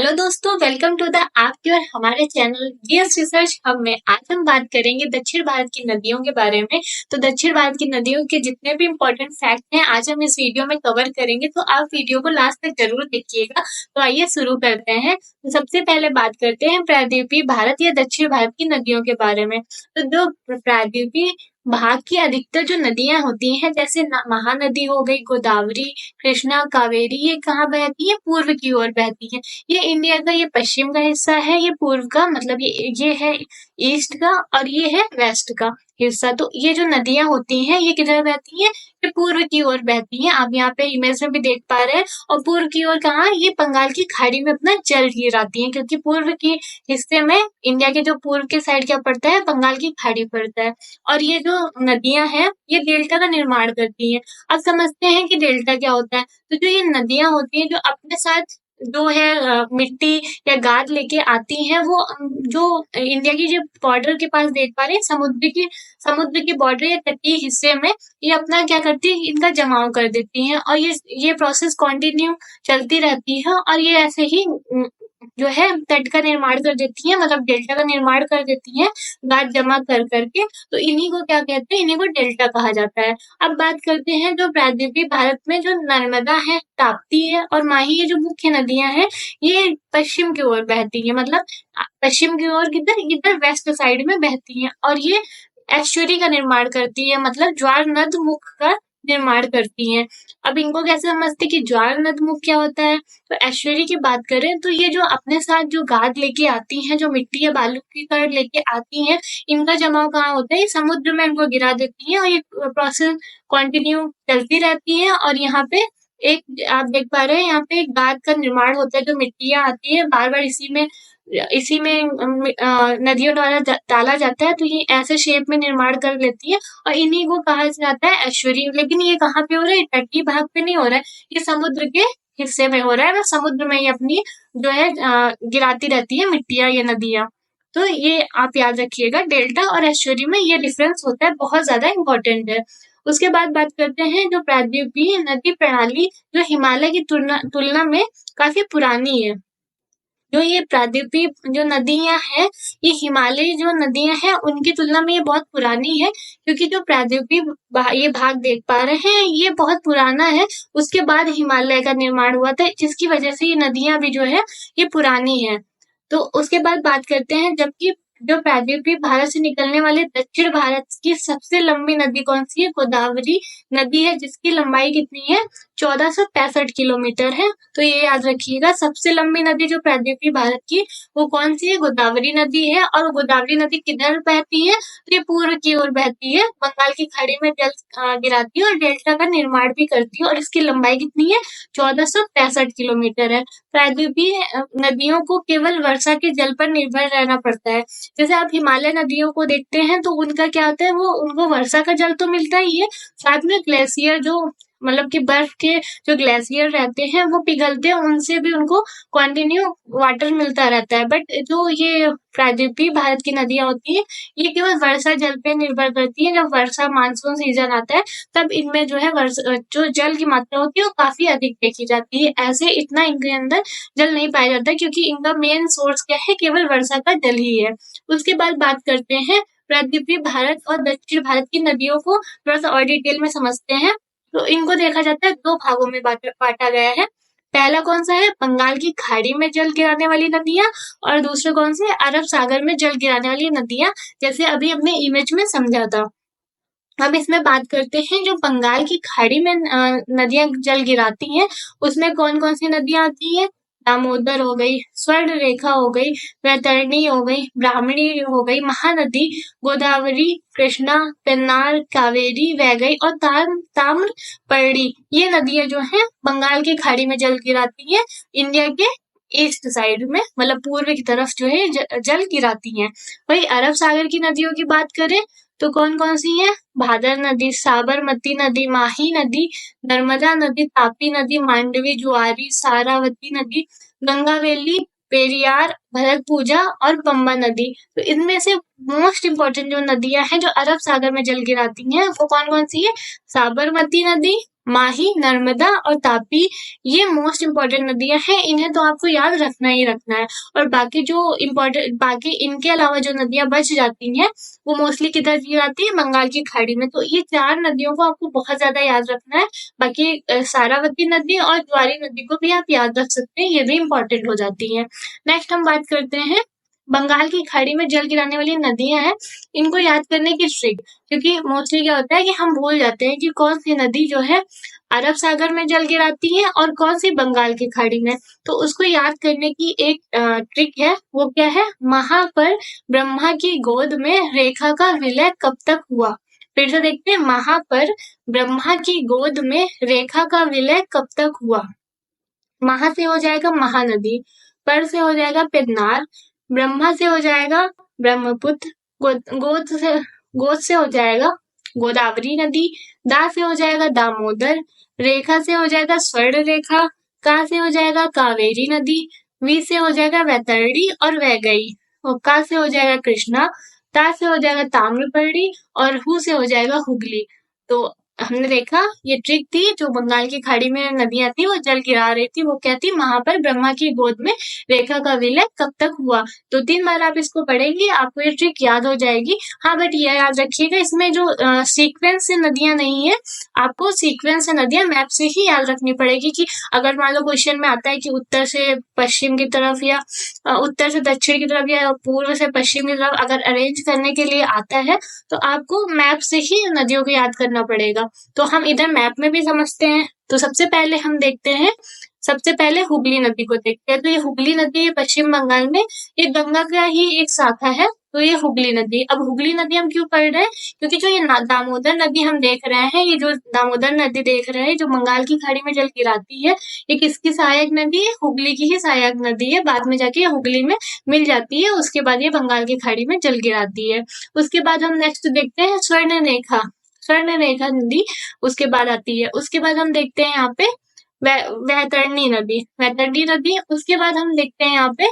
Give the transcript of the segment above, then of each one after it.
Hello दोस्तों, welcome to the आपके और हमारे चैनल जीएस रिसर्च हब में। आज हम बात करेंगे दक्षिण भारत की नदियों के बारे में। तो दक्षिण भारत की नदियों के जितने भी इम्पोर्टेंट फैक्ट हैं आज हम इस वीडियो में कवर करेंगे, तो आप वीडियो को लास्ट तक जरूर देखिएगा। तो आइए शुरू करते हैं। तो सबसे पहले बात करते हैं प्रायद्वीपीय भारत या दक्षिण भारत की नदियों के बारे में। तो जो प्रायद्वीपीय भाग की अधिकतर जो नदियां होती हैं, जैसे महानदी हो गई, गोदावरी, कृष्णा, कावेरी, ये कहाँ बहती है? पूर्व की ओर बहती है। ये इंडिया का ये पश्चिम का हिस्सा है, ये पूर्व का मतलब ये है ईस्ट का, और ये है वेस्ट का हिस्सा। तो ये जो नदियां होती हैं ये किधर बहती हैं? ये पूर्व की ओर बहती हैं। आप यहाँ पे इमेज में भी देख पा रहे हैं। और पूर्व की ओर कहाँ? ये बंगाल की खाड़ी में अपना जल गिराती हैं, क्योंकि पूर्व के हिस्से में इंडिया के जो पूर्व के साइड क्या पड़ता है? बंगाल की खाड़ी पड़ता है। और ये जो नदियां हैं ये डेल्टा का निर्माण करती हैं। अब समझते हैं कि डेल्टा क्या होता है। तो जो ये नदियां होती हैं जो अपने साथ जो है मिट्टी या गाद लेके आती हैं, वो जो इंडिया की जो बॉर्डर के पास देख पा रहे हैं, समुद्र की बॉर्डर या तटीय हिस्से में ये अपना क्या करती है? इनका जमाव कर देती हैं। और ये प्रोसेस कंटिन्यू चलती रहती है, और ये ऐसे ही जो है तट का निर्माण कर देती है, मतलब डेल्टा का निर्माण कर देती है गाद जमा कर करके। तो इन्हीं को क्या कहते हैं? इन्हीं को डेल्टा कहा जाता है। अब बात करते हैं जो प्रायद्वीपीय भारत में जो नर्मदा है, ताप्ती है और माही, ये जो मुख्य नदियां हैं ये पश्चिम की ओर बहती है। मतलब पश्चिम की ओर किधर? इधर वेस्ट साइड में बहती है। और ये एस्चुरी का निर्माण करती है, मतलब ज्वार नद मुख का निर्माण करती हैं। अब इनको कैसे समझते कि ज्वार नद मुख क्या होता है? तो एस्चुरी की बात करें तो ये जो अपने साथ जो गाद लेके आती हैं, जो मिट्टी या बालू की कण लेके आती हैं, इनका जमाव कहाँ होता है? समुद्र में इनको गिरा देती हैं, और ये प्रोसेस कंटिन्यू चलती रहती है। और यहाँ पे एक आप देख पा रहे हैं, यहाँ पे एक गाद का निर्माण होता है। जो मिट्टियां आती है बार बार इसी में नदियों द्वारा डाला जाता है, तो ये ऐसे शेप में निर्माण कर लेती है। और इन्हीं को कहा जाता है एस्चुरी। लेकिन ये कहाँ पे हो रहा है? तटीय भाग पे नहीं हो रहा है, ये समुद्र के हिस्से में हो रहा है। वो समुद्र में ही अपनी जो है गिराती रहती है मिट्टियां, ये नदियां। तो ये आप याद रखिएगा, डेल्टा और एस्चुरी में ये डिफरेंस होता है, बहुत ज्यादा इंपॉर्टेंट है। उसके बाद बात करते हैं जो प्रायद्वीपीय नदी प्रणाली जो हिमालय की तुलना में काफी पुरानी है। जो ये प्रायद्वीपीय जो नदियां हैं, ये हिमालयी जो नदियां हैं उनकी तुलना में ये बहुत पुरानी है, क्योंकि जो प्रायद्वीपीय ये भाग देख पा रहे हैं ये बहुत पुराना है। उसके बाद हिमालय का निर्माण हुआ था, जिसकी वजह से ये नदियां भी जो है ये पुरानी है। तो उसके बाद बात करते हैं, जबकि जो प्रायद्वीपीय भारत से निकलने वाले दक्षिण भारत की सबसे लंबी नदी कौन सी है? गोदावरी नदी है, जिसकी लंबाई कितनी है? 1465 किलोमीटर है। तो ये याद रखिएगा, सबसे लंबी नदी जो प्रायद्वीपीय भारत की वो कौन सी है? गोदावरी नदी है। और गोदावरी नदी किधर बहती है? तो ये पूर्व की ओर बहती है, बंगाल की खाड़ी में जल गिराती है और डेल्टा का निर्माण भी करती है। और इसकी लंबाई कितनी है? 1465 किलोमीटर है। प्रायद्वीपीय नदियों को केवल वर्षा के जल पर निर्भर रहना पड़ता है। जैसे आप हिमालय नदियों को देखते हैं तो उनका क्या होता है? वो उनको वर्षा का जल तो मिलता ही है, साथ में ग्लेशियर जो मतलब कि बर्फ के जो ग्लेशियर रहते हैं वो पिघलते हैं, उनसे भी उनको कंटिन्यू वाटर मिलता रहता है। बट जो ये प्रायद्वीपीय भारत की नदियां होती हैं ये केवल वर्षा जल पे निर्भर करती हैं। जब वर्षा मानसून सीजन आता है तब इनमें जो है जो जल की मात्रा होती है वो काफी अधिक देखी जाती है। ऐसे इतना इनके अंदर जल नहीं पाया जाता, क्योंकि इनका मेन सोर्स क्या है? केवल वर्षा का जल ही है। उसके बाद बात करते हैं प्रायद्वीपीय भारत और दक्षिण भारत की नदियों को थोड़ा सा और डिटेल में समझते हैं। तो इनको देखा जाता है दो भागों में बांटा गया है। पहला कौन सा है? बंगाल की खाड़ी में जल गिराने वाली नदियां। और दूसरा कौन से? अरब सागर में जल गिराने वाली नदियां, जैसे अभी हमने इमेज में समझा था। अब इसमें बात करते हैं जो बंगाल की खाड़ी में नदियां जल गिराती हैं, उसमें कौन कौन सी नदियां आती हैं? दामोदर हो गई, स्वर्ण रेखा हो गई, वैतरणी हो गई, ब्राह्मणी हो गई, महानदी, गोदावरी, कृष्णा, पेन्नार, कावेरी, वैगई और ताम्रपर्णी। ये नदियां जो हैं बंगाल की खाड़ी में जल गिराती हैं, इंडिया के ईस्ट साइड में, मतलब पूर्व की तरफ जो है जल गिराती हैं। वही अरब सागर की नदियों की बात करें तो कौन कौन सी है? भादर नदी, साबरमती नदी, माही नदी, नर्मदा नदी, तापी नदी, मांडवी, जुआरी, सारावती नदी, गंगावेली, पेरियार, भरतपुजा और पंबा नदी। तो इनमें से मोस्ट इम्पोर्टेंट जो नदियां हैं जो अरब सागर में जल गिराती हैं वो कौन कौन सी है? साबरमती नदी, माही, नर्मदा और तापी, ये मोस्ट इम्पोर्टेंट नदियां हैं। इन्हें तो आपको याद रखना ही रखना है। और बाकी इनके अलावा जो नदियां बच जाती हैं वो मोस्टली किधर जाती है, बंगाल की खाड़ी में। तो ये 4 नदियों को आपको बहुत ज्यादा याद रखना है। बाकी सारावती नदी और ज्वारी नदी को भी आप याद रख सकते हैं, ये भी इम्पोर्टेंट हो जाती है। नेक्स्ट हम बात करते हैं बंगाल की खाड़ी में जल गिराने वाली नदियां हैं, इनको याद करने की ट्रिक। क्योंकि मोस्टली क्या होता है कि हम भूल जाते हैं कि कौन सी नदी जो है अरब सागर में जल गिराती है और कौन सी बंगाल की खाड़ी में। तो उसको याद करने की एक ट्रिक है, वो क्या है, महा पर ब्रह्मा की गोद में रेखा का विलय कब तक हुआ। फिर से देखते हैं, महा पर ब्रह्मा की गोद में रेखा का विलय कब तक हुआ। महा से हो जाएगा महानदी, पर से हो जाएगा पेन्नार, ब्रह्मा से हो जाएगा ब्रह्मपुत्र, गोद से हो जाएगा गोदावरी नदी, दा से हो जाएगा दामोदर, रेखा से हो जाएगा स्वर्ण रेखा, का से हो जाएगा कावेरी नदी, वी से हो जाएगा वैतरणी और वैगई, और का से हो जाएगा कृष्णा, ता से हो जाएगा ताम्रपर्णी और हु से हो जाएगा हुगली। तो हमने देखा ये ट्रिक थी, जो बंगाल की खाड़ी में नदियां थी वो जल गिरा रही थी, वो क्या थी, वहां पर ब्रह्मा की गोद में रेखा का विलय कब तक हुआ। 2-3 बार आप इसको पढ़ेंगे, आपको ये ट्रिक याद हो जाएगी। हाँ, बट ये याद रखिएगा, इसमें जो सीक्वेंस से नदियां नहीं है, आपको सीक्वेंस से नदियां मैप से ही याद रखनी पड़ेगी। कि अगर मान लो क्वेश्चन में आता है कि उत्तर से पश्चिम की तरफ या उत्तर से दक्षिण की तरफ या पूर्व से पश्चिम की तरफ अगर अरेंज करने के लिए आता है, तो आपको मैप से ही नदियों को याद करना पड़ेगा। तो हम इधर मैप में भी समझते हैं। तो सबसे पहले हम देखते हैं, सबसे पहले हुगली नदी को देखते हैं। तो ये हुगली नदी है पश्चिम बंगाल में, ये गंगा का ही एक शाखा है। तो ये हुगली नदी, अब हुगली नदी हम क्यों पढ़ रहे हैं, क्योंकि जो ये दामोदर नदी हम देख रहे हैं, ये जो दामोदर नदी देख रहे हैं जो बंगाल की खाड़ी में जल गिराती है, ये किसकी सहायक नदी है, हुगली की ही सहायक नदी है। बाद में जाके ये हुगली में मिल जाती है, उसके बाद ये बंगाल की खाड़ी में जल गिराती है। उसके बाद हम नेक्स्ट देखते हैं स्वर्ण रेखा, स्वर्ण रेखा नदी उसके बाद आती है। उसके बाद हम देखते हैं यहाँ पे वैतरणी नदी, वैतरणी नदी। उसके बाद हम देखते हैं यहाँ पे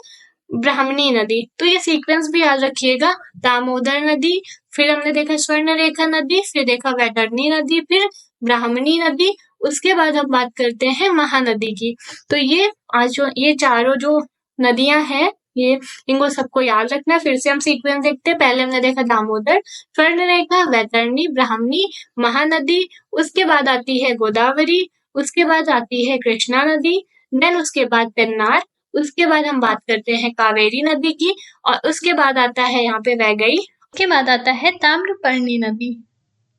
ब्राह्मणी नदी। तो ये सीक्वेंस भी याद रखिएगा, दामोदर नदी, फिर हमने देखा स्वर्ण रेखा नदी, फिर देखा वैतरणी नदी, फिर ब्राह्मणी नदी। उसके बाद हम बात करते हैं महानदी की। तो ये चारों जो नदियां हैं, ये इनको सबको याद रखना है। फिर से हम सीक्वेंस देखते हैं, पहले हमने देखा दामोदर, स्वर्ण रेखा, वैतरणी, ब्राह्मणी, महानदी। उसके बाद आती है गोदावरी, उसके बाद आती है कृष्णा नदी, देन उसके बाद पेन्नार, उसके बाद हम बात करते हैं कावेरी नदी की, और उसके बाद आता है यहाँ पे वैगई, उसके बाद आता है ताम्रपर्णी नदी।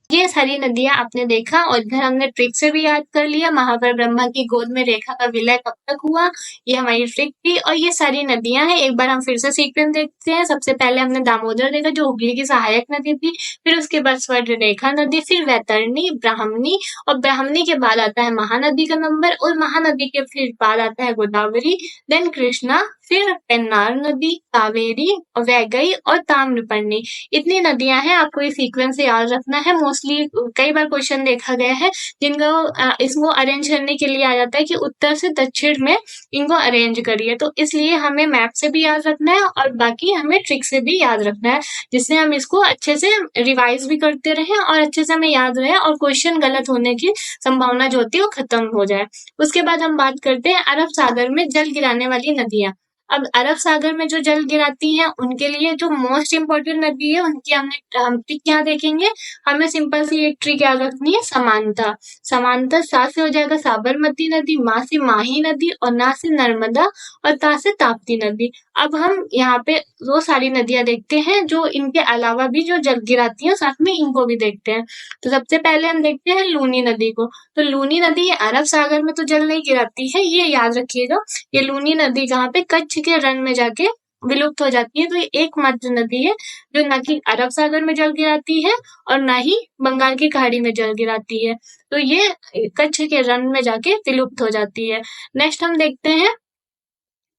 ये सारी नदियां आपने देखा, और इधर हमने ट्रिक से भी याद कर लिया, महापर ब्रह्मा की गोद में रेखा का विलय कब तक हुआ, ये हमारी ट्रिक थी। और ये सारी नदियां हैं, एक बार हम फिर से सीक्वेंस देखते हैं। सबसे पहले हमने दामोदर देखा जो हुगली की सहायक नदी थी, फिर उसके बाद स्वर्ण रेखा नदी, फिर वैतरणी, ब्राह्मणी, और ब्राह्मणी के बाद आता है महानदी का नंबर, और महानदी के फिर बाद आता है गोदावरी, देन कृष्णा, फिर पेन्नार नदी, कावेरी, वैगई और ताम्रपर्णी। इतनी नदियां हैं, आपको ये सीक्वेंस से याद रखना है। मोस्टली कई बार क्वेश्चन देखा गया है जिनको इसको अरेंज करने के लिए आ जाता है कि उत्तर से दक्षिण में इनको अरेंज करिए। तो इसलिए हमें मैप से भी याद रखना है और बाकी हमें ट्रिक से भी याद रखना है, जिससे हम इसको अच्छे से रिवाइज भी करते रहें और अच्छे से हमें याद रहे और क्वेश्चन गलत होने की संभावना जो होती है वो खत्म हो जाए। उसके बाद हम बात करते हैं अरब सागर में जल गिराने वाली नदियां। अब अरब सागर में जो जल गिराती हैं उनके लिए जो मोस्ट इम्पोर्टेंट नदी है उनकी हम ट्रिक क्या देखेंगे। हमें सिंपल सी एक ट्रिक याद रखनी है, समानता। समानता सा से हो जाएगा साबरमती नदी, मा से माही नदी और ना से नर्मदा और ता से ताप्ती नदी। अब हम यहाँ पे वो सारी नदियां देखते हैं जो इनके अलावा भी जो जल गिराती हैं, साथ में इनको भी देखते हैं। तो सबसे पहले हम देखते हैं लूनी नदी को। तो लूनी नदी अरब सागर में तो जल नहीं गिराती है, ये याद रखिएगा। ये लूनी नदी जहाँ पे कच्छ के रण में जाके विलुप्त हो जाती है। तो ये एकमात्र नदी है जो न कि अरब सागर में जल गिराती है और ना ही बंगाल की खाड़ी में जल गिराती है। तो ये कच्छ के रण में जाके विलुप्त हो जाती है। नेक्स्ट हम देखते हैं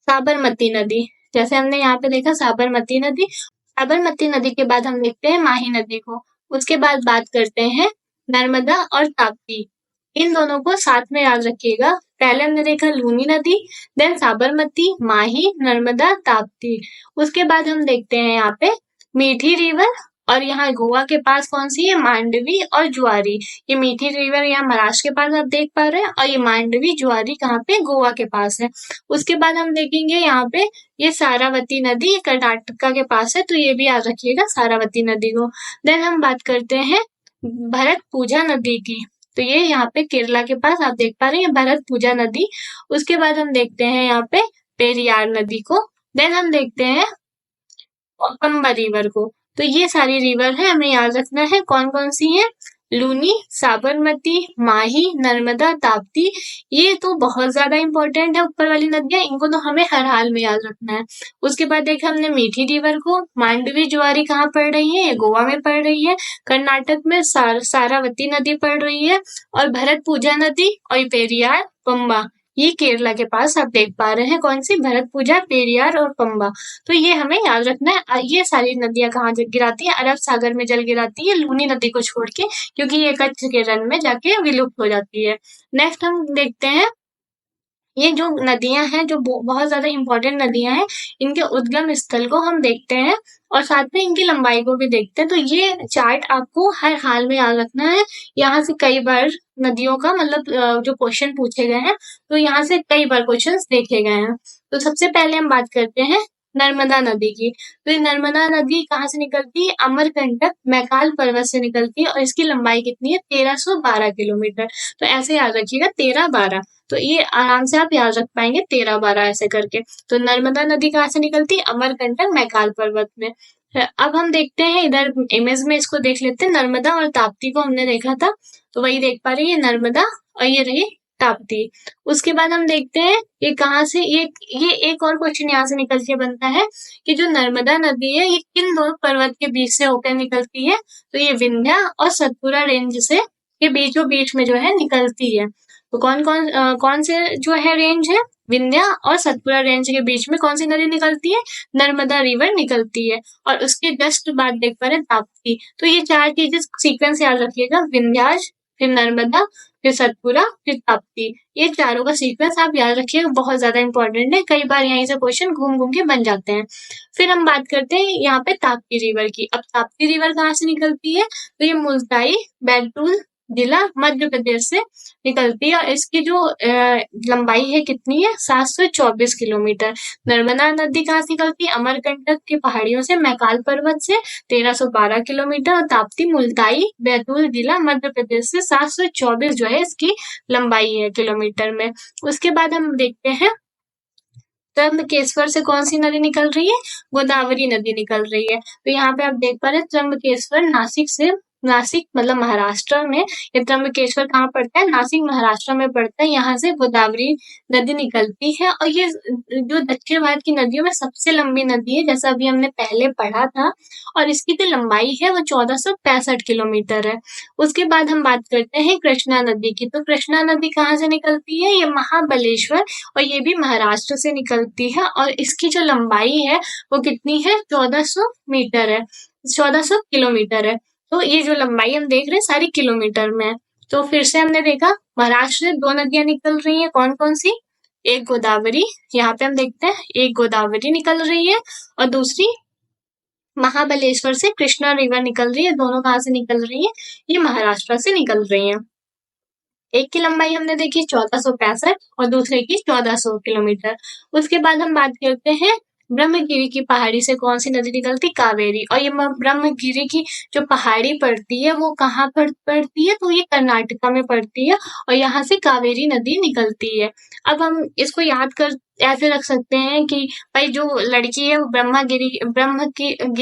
साबरमती नदी। जैसे हमने यहाँ पे देखा साबरमती नदी, साबरमती नदी के बाद हम देखते हैं माही नदी को। उसके बाद बात करते हैं नर्मदा और ताप्ती। इन दोनों को साथ में याद रखिएगा। पहले हमने देखा लूनी नदी, देन साबरमती, माही, नर्मदा, ताप्ती। उसके बाद हम देखते हैं यहाँ पे मीठी रिवर और यहाँ गोवा के पास कौन सी है, मांडवी और जुआरी। ये मीठी रिवर यहाँ महाराष्ट्र के पास आप देख पा रहे हैं, और ये मांडवी जुआरी कहाँ पे, गोवा के पास है। उसके बाद हम देखेंगे यहाँ पे ये सारावती नदी कर्नाटका के पास है, तो ये भी याद रखिएगा सारावती नदी को। देन हम बात करते हैं भरतपुजा नदी की, तो ये यहाँ पे केरला के पास आप देख पा रहे हैं भरतपुजा नदी। उसके बाद हम देखते हैं यहाँ पे पेरियार नदी को। देन हम देखते हैं पंबा रिवर को। तो ये सारी रिवर है, हमें याद रखना है कौन कौन सी है, लूनी, साबरमती, माही, नर्मदा, ताप्ती। ये तो बहुत ज्यादा इंपॉर्टेंट है ऊपर वाली नदियां, इनको तो हमें हर हाल में याद रखना है। उसके बाद देखा हमने मीठी रिवर को, मांडवी जुआरी कहाँ पड़ रही है, ये गोवा में पड़ रही है। कर्नाटक में सारावती नदी पड़ रही है, और भरतपुजा नदी और पेरियार, पंबा, ये केरला के पास आप देख पा रहे हैं कौन सी, भरतपुजा, पेरियार और पंबा। तो ये हमें याद रखना है। ये सारी नदियां कहाँ गिराती है, अरब सागर में जल गिराती है, लूनी नदी को छोड़ के, क्योंकि ये कच्छ के रण में जाके विलुप्त हो जाती है। नेक्स्ट हम देखते हैं ये जो नदियां हैं, जो बहुत ज्यादा इंपॉर्टेंट नदियां हैं, इनके उद्गम स्थल को हम देखते हैं और साथ में इनकी लंबाई को भी देखते हैं। तो ये चार्ट आपको हर हाल में याद रखना है। यहाँ से कई बार नदियों का मतलब जो क्वेश्चन पूछे गए हैं, तो यहाँ से कई बार क्वेश्चंस देखे गए हैं। तो सबसे पहले हम बात करते हैं नर्मदा नदी की। तो ये नर्मदा नदी कहाँ से निकलती है, अमरकंटक मैकाल पर्वत से निकलती है, और इसकी लंबाई कितनी है, 1312 किलोमीटर। तो ऐसे याद रखिएगा 13-12, तो ये आराम से आप याद रख पाएंगे 13-12 ऐसे करके। तो नर्मदा नदी कहाँ से निकलती है, अमरकंटक मैकाल पर्वत में। अब हम देखते हैं इधर इमेज में, इसको देख लेते हैं। नर्मदा और ताप्ती को हमने देखा था, तो वही देख पा रही है नर्मदा, और ये रही ताप्ती। उसके बाद हम देखते हैं ये कहाँ से, ये एक और क्वेश्चन यहाँ से निकल के बनता है कि जो नर्मदा नदी है ये किन दो पर्वत के बीच से होकर निकलती है। तो ये विंध्या और सतपुरा रेंज से ये बीचों बीच में जो है निकलती है। तो कौन से जो है रेंज है, विंध्या और सतपुरा रेंज के बीच में कौन सी नदी निकलती है, नर्मदा रिवर निकलती है। और उसके जस्ट बाद देख पा रहे हैं ताप्ती। तो ये चार चीजें सीक्वेंस याद रखिएगा, विंध्याज, फिर नर्मदा, फिर सतपुरा, फिर ताप्ती। ये चारों का सीक्वेंस आप याद रखिएगा, बहुत ज्यादा इंपॉर्टेंट है। कई बार यहीं से क्वेश्चन घूम घूम के बन जाते हैं। फिर हम बात करते हैं यहाँ पे ताप्ती रिवर की। अब ताप्ती रिवर कहाँ से निकलती है, तो ये मुल्ताई बैतूल जिला मध्य प्रदेश से निकलती है, और इसकी जो लंबाई है कितनी है, 724 किलोमीटर। नर्मदा नदी कहाँ से निकलती है, अमरकंटक की पहाड़ियों से, मैकाल पर्वत से 1312 किलोमीटर, और ताप्ती मुल्ताई बैतूल जिला मध्य प्रदेश से 724 जो है इसकी लंबाई है किलोमीटर में। उसके बाद हम देखते हैं त्र्यंबकेश्वर से कौन सी नदी निकल रही है, गोदावरी नदी निकल रही है। तो यहाँ पे आप देख पा रहे हैं त्र्यंबकेश्वर नासिक से, नासिक मतलब महाराष्ट्र में, ये त्र्यंबकेश्वर कहाँ पड़ता है, नासिक महाराष्ट्र में पड़ता है। यहाँ से गोदावरी नदी निकलती है, और ये जो दक्षिण भारत की नदियों में सबसे लंबी नदी है, जैसा अभी हमने पहले पढ़ा था, और इसकी जो लंबाई है वो 1465 किलोमीटर है। उसके बाद हम बात करते हैं कृष्णा नदी की। तो कृष्णा नदी कहाँ से निकलती है, ये महाबलेश्वर, और ये भी महाराष्ट्र से निकलती है, और इसकी जो लंबाई है वो कितनी है, 1400 मीटर है, 1400 किलोमीटर है। तो ये जो लंबाई हम देख रहे हैं सारी किलोमीटर में है। तो फिर से हमने देखा महाराष्ट्र से दो नदियां निकल रही हैं, कौन कौन सी, एक गोदावरी, यहाँ पे हम देखते हैं एक गोदावरी निकल रही है, और दूसरी महाबलेश्वर से कृष्णा रिवर निकल रही है। दोनों कहाँ से निकल रही है, ये महाराष्ट्र से निकल रही है। एक की लंबाई हमने देखी 1465 और दूसरे की 1400 किलोमीटर। उसके बाद हम बात करते हैं ब्रह्मगिरी की पहाड़ी से कौन सी नदी निकलती, कावेरी। और ये ब्रह्मगिरी की जो पहाड़ी पड़ती है वो कहाँ पर पड़ती है, तो ये कर्नाटका में पड़ती है, और यहाँ से कावेरी नदी निकलती है। अब हम इसको याद कर ऐसे रख सकते हैं कि भाई जो लड़की है वो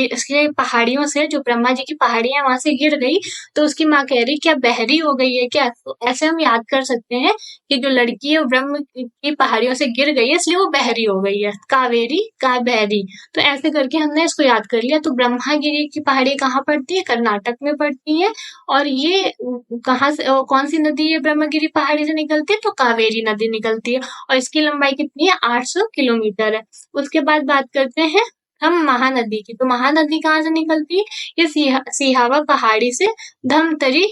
इसके पहाड़ियों से, जो ब्रह्मा जी की पहाड़ी है वहां से गिर गई, तो उसकी माँ कह रही क्या बहरी हो गई है क्या। तो ऐसे हम याद कर सकते हैं कि जो लड़की है वो ब्रह्म की पहाड़ियों से गिर गई है, इसलिए वो बहरी हो गई है, कावेरी का बहरी। तो ऐसे करके हमने इसको याद कर लिया। तो ब्रह्मागिरी की पहाड़ी कहाँ पड़ती है, कर्नाटक में पड़ती है, और ये कहाँ से, कौन सी नदी है ब्रह्मगिरी पहाड़ी से निकलती है, तो कावेरी नदी निकलती है, और इसकी लंबाई कितनी है, 800 किलोमीटर है। उसके बाद बात करते हैं हम महानदी की। तो महानदी कहाँ से निकलती है, ये सिहावा पहाड़ी से, धमतरी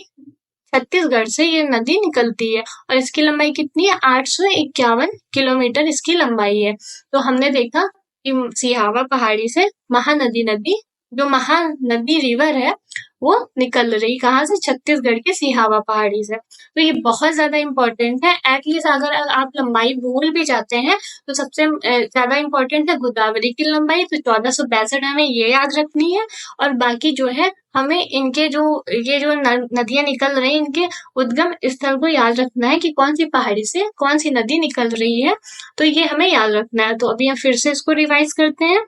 छत्तीसगढ़ से ये नदी निकलती है, और इसकी लंबाई कितनी है, 851 किलोमीटर इसकी लंबाई है। तो हमने देखा कि सिहावा पहाड़ी से महानदी नदी जो महानदी रिवर है वो निकल रही कहाँ से, छत्तीसगढ़ के सिहावा पहाड़ी से। तो ये बहुत ज्यादा इम्पोर्टेंट है। एटलीस्ट अगर आप लंबाई भूल भी जाते हैं तो सबसे ज्यादा इम्पोर्टेंट है गोदावरी की लंबाई, तो 1462 हमें ये याद रखनी है। और बाकी जो है हमें इनके जो ये जो नदियां निकल रही हैं इनके उद्गम स्थल को याद रखना है कि कौन सी पहाड़ी से कौन सी नदी निकल रही है, तो ये हमें याद रखना है। तो अभी हम फिर से इसको रिवाइज करते हैं।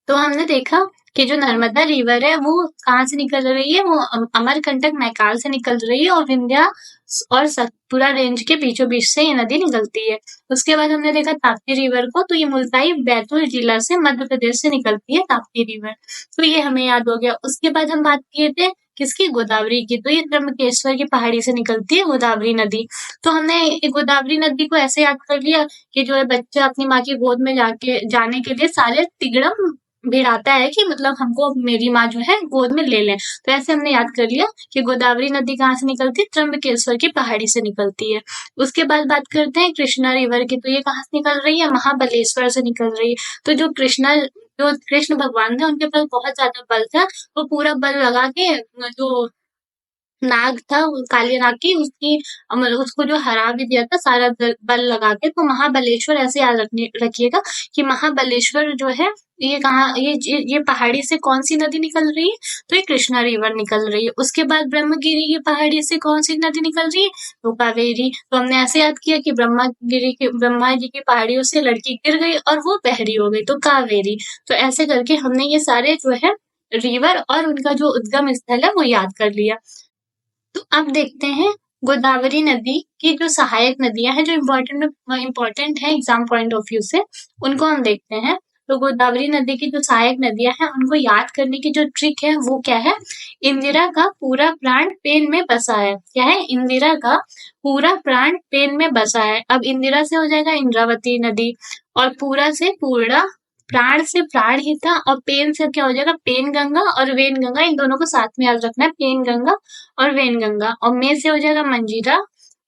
तो हमने देखा कि जो नर्मदा रिवर है वो कहाँ से निकल रही है, वो अमरकंटक मैकाल से निकल रही है और विंध्या और सतपुरा रेंज के बीचों बीच से ये नदी निकलती है। उसके बाद हमने देखा ताप्ती रिवर को, तो ये मुल्ताई बैतूल जिला से मध्य प्रदेश से निकलती है ताप्ती रिवर, तो ये हमें याद हो गया। उसके बाद हम बात किए थे किसकी, गोदावरी की, तो ये त्र्यंबकेश्वर की पहाड़ी से निकलती है गोदावरी नदी। तो हमने गोदावरी नदी को ऐसे याद कर लिया कि जो है बच्चा अपनी माँ की गोद में जाने के लिए साले तिगड़म भिड़ाता है कि मतलब हमको मेरी माँ जो है गोद में ले लें। तो ऐसे हमने याद कर लिया कि गोदावरी नदी कहाँ से निकलती है, त्र्यंबकेश्वर की पहाड़ी से निकलती है। उसके बाद बात करते हैं कृष्णा रिवर की, तो ये कहाँ से निकल रही है, महाबलेश्वर से निकल रही है। तो जो कृष्ण भगवान थे उनके पास बहुत ज्यादा बल था, वो पूरा बल लगा के जो नाग था वो काली नाग की उसको जो हरा भी दिया था सारा बल लगा के। तो महाबलेश्वर ऐसे याद रखिएगा कि महाबलेश्वर जो है ये कहाँ, ये पहाड़ी से कौन सी नदी निकल रही है, तो ये कृष्णा रिवर निकल रही है। उसके बाद ब्रह्मगिरी की पहाड़ी से कौन सी नदी निकल रही है, तो कावेरी। तो हमने ऐसे याद किया कि ब्रह्मा जी की पहाड़ियों से लड़की गिर गई और वो बहरी हो गई, तो कावेरी। तो ऐसे करके हमने ये सारे जो है रिवर और उनका जो उद्गम स्थल है वो याद कर लिया। तो अब देखते हैं गोदावरी नदी की जो सहायक नदियां हैं जो इम्पोर्टेंट है एग्जाम पॉइंट ऑफ व्यू से, उनको हम देखते हैं। तो गोदावरी नदी की जो सहायक नदियां हैं उनको याद करने की जो ट्रिक है वो क्या है, इंदिरा का पूरा प्राण पेन में बसा है। क्या है, इंदिरा का पूरा प्राण पेन में बसा है। अब इंदिरा से हो जाएगा इंद्रावती नदी, और पूरा से पूर्णा, प्राण से प्राणहिता, और पेन से क्या हो जाएगा, पेन गंगा और वेन गंगा। इन दोनों को साथ में याद रखना है, पेन गंगा और वेनगंगा। और मे से हो जाएगा मंजीरा,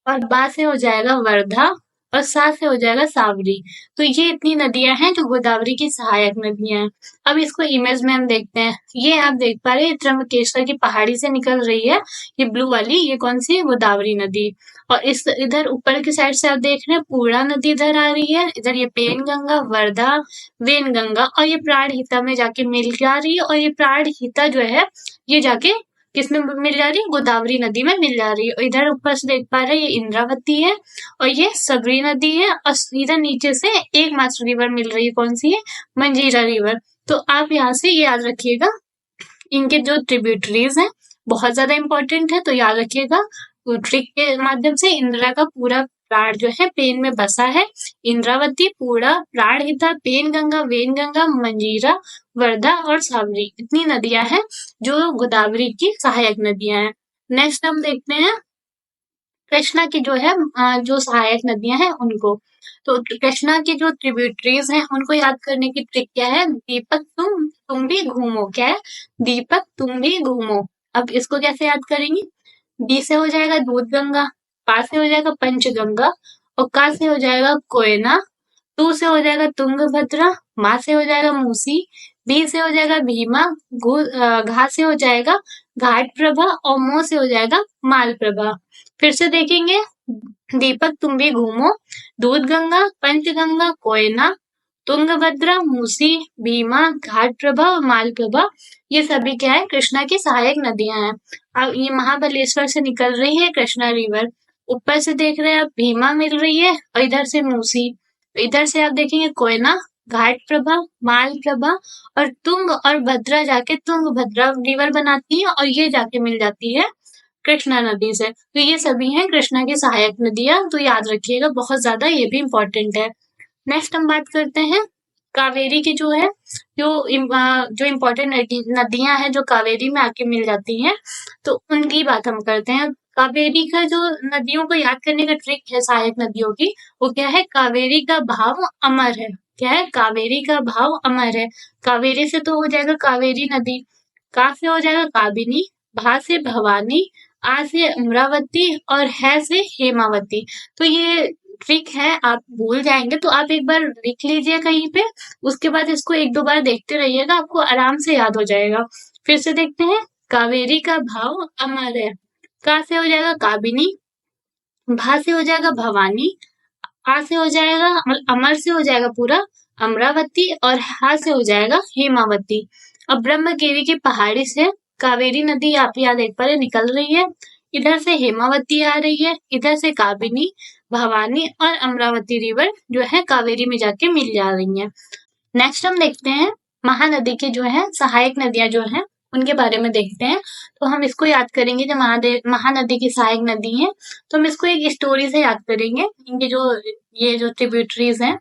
और बा से हो जाएगा वर्धा, और सा से हो जाएगा सावरी। तो ये इतनी नदियां हैं जो गोदावरी की सहायक नदियां हैं। अब इसको इमेज में हम देखते हैं। ये आप देख पा रहे हैं त्र्यंबकेश्वर की पहाड़ी से निकल रही है ये ब्लू वाली, ये कौन सी है, गोदावरी नदी। और इस इधर ऊपर की साइड से आप देख रहे हैं पूर्णा नदी इधर आ रही है, इधर ये पेन गंगा, वर्धा, वेन गंगा, और ये प्राणहिता में जाके मिल जा रही है। और ये प्राणहिता जो है ये जाके किसमें मिल जा रही है, गोदावरी नदी में मिल जा रही है। और इधर ऊपर से देख पा रहे हैं ये इंद्रावती है और ये सबरी नदी है, और इधर नीचे से एकमात्र रिवर मिल रही है, कौन सी है, मंजीरा रिवर। तो आप यहाँ से ये याद रखिएगा इनके जो ट्रिब्यूटरीज हैं बहुत ज्यादा इंपॉर्टेंट है, तो याद रखिएगा। ट्रिक के माध्यम से इंदिरा का पूरा प्राण जो है पेन में बसा है, इंद्रावती, पूरा, प्राणहिता, पेन गंगा, वेन गंगा, मंजीरा, वर्धा और सावरी, इतनी नदियां हैं जो गोदावरी की सहायक नदियां हैं। नेक्स्ट हम देखते हैं कृष्णा की जो है जो सहायक नदियां हैं उनको। तो कृष्णा की जो ट्रिब्यूटरीज हैं उनको याद करने की ट्रिक क्या है, दीपक तुम भी घूमो। क्या है, दीपक तुम भी घूमो। अब इसको कैसे याद करेंगे, दी से हो जाएगा दूध गंगा, पा से हो जाएगा पंचगंगा, और का से हो जाएगा कोयना, तू से हो जाएगा तुंगभद्रा, मा से हो जाएगा मूसी, भी से हो जाएगा भीमा, घा से हो जाएगा घाट प्रभा, और मो से हो जाएगा माल प्रभा। फिर से देखेंगे, दीपक तुम भी घूमो, दूध गंगा, पंचगंगा, कोयना, तुंगभद्रा, मूसी, भीमा, घाट प्रभा और माल प्रभा, ये सभी क्या है, कृष्णा की सहायक नदियां हैं। अब ये महाबलेश्वर से निकल रही है कृष्णा रिवर। ऊपर से देख रहे हैं आप भीमा मिल रही है, और इधर से मूसी, इधर से आप देखेंगे कोयना, घाट प्रभा, माल प्रभा, और तुंग और भद्रा जाके तुंगभद्रा रिवर बनाती है, और ये जाके मिल जाती है कृष्णा नदी से। तो ये सभी हैं कृष्णा की सहायक नदियां, तो याद रखिएगा बहुत ज्यादा, ये भी इम्पोर्टेंट है। नेक्स्ट हम बात करते हैं कावेरी की जो है, जो इम्पोर्टेंट नदियां हैं जो कावेरी में आके मिल जाती हैं, तो उनकी बात हम करते हैं। कावेरी का जो नदियों को याद करने का ट्रिक है सहायक नदियों की, वो क्या है, कावेरी का भाव अमर है। क्या है, कावेरी का भाव अमर है। कावेरी से तो हो जाएगा कावेरी नदी, का से हो जाएगा काबिनी, भा से भवानी, आ से अमरावती, और है से हेमावती। तो ये ट्रिक है, आप भूल जाएंगे तो आप एक बार लिख लीजिए कहीं पे, उसके बाद इसको एक दो बार देखते रहिएगा, आपको आराम से याद हो जाएगा। फिर से देखते हैं, कावेरी का भाव अमर है। का से हो जाएगा काबिनी, भा से हो जाएगा भवानी, आ से हो जाएगा अमर से हो जाएगा पूरा अमरावती, और हा से हो जाएगा हेमावती। अब ब्रह्मगिरी की पहाड़ी से कावेरी नदी आप यहाँ देख पा रहे निकल रही है, इधर से हेमावती आ रही है, इधर से काबिनी, भवानी और अमरावती रिवर जो है कावेरी में जाके मिल जा रही है। नेक्स्ट हम देखते हैं महानदी के जो है सहायक नदियां जो हैं उनके बारे में देखते हैं। तो हम इसको याद करेंगे, जो महानदी की सहायक नदी है, तो हम इसको एक स्टोरी से याद करेंगे। इनके जो ये जो ट्रिब्यूटरीज हैं,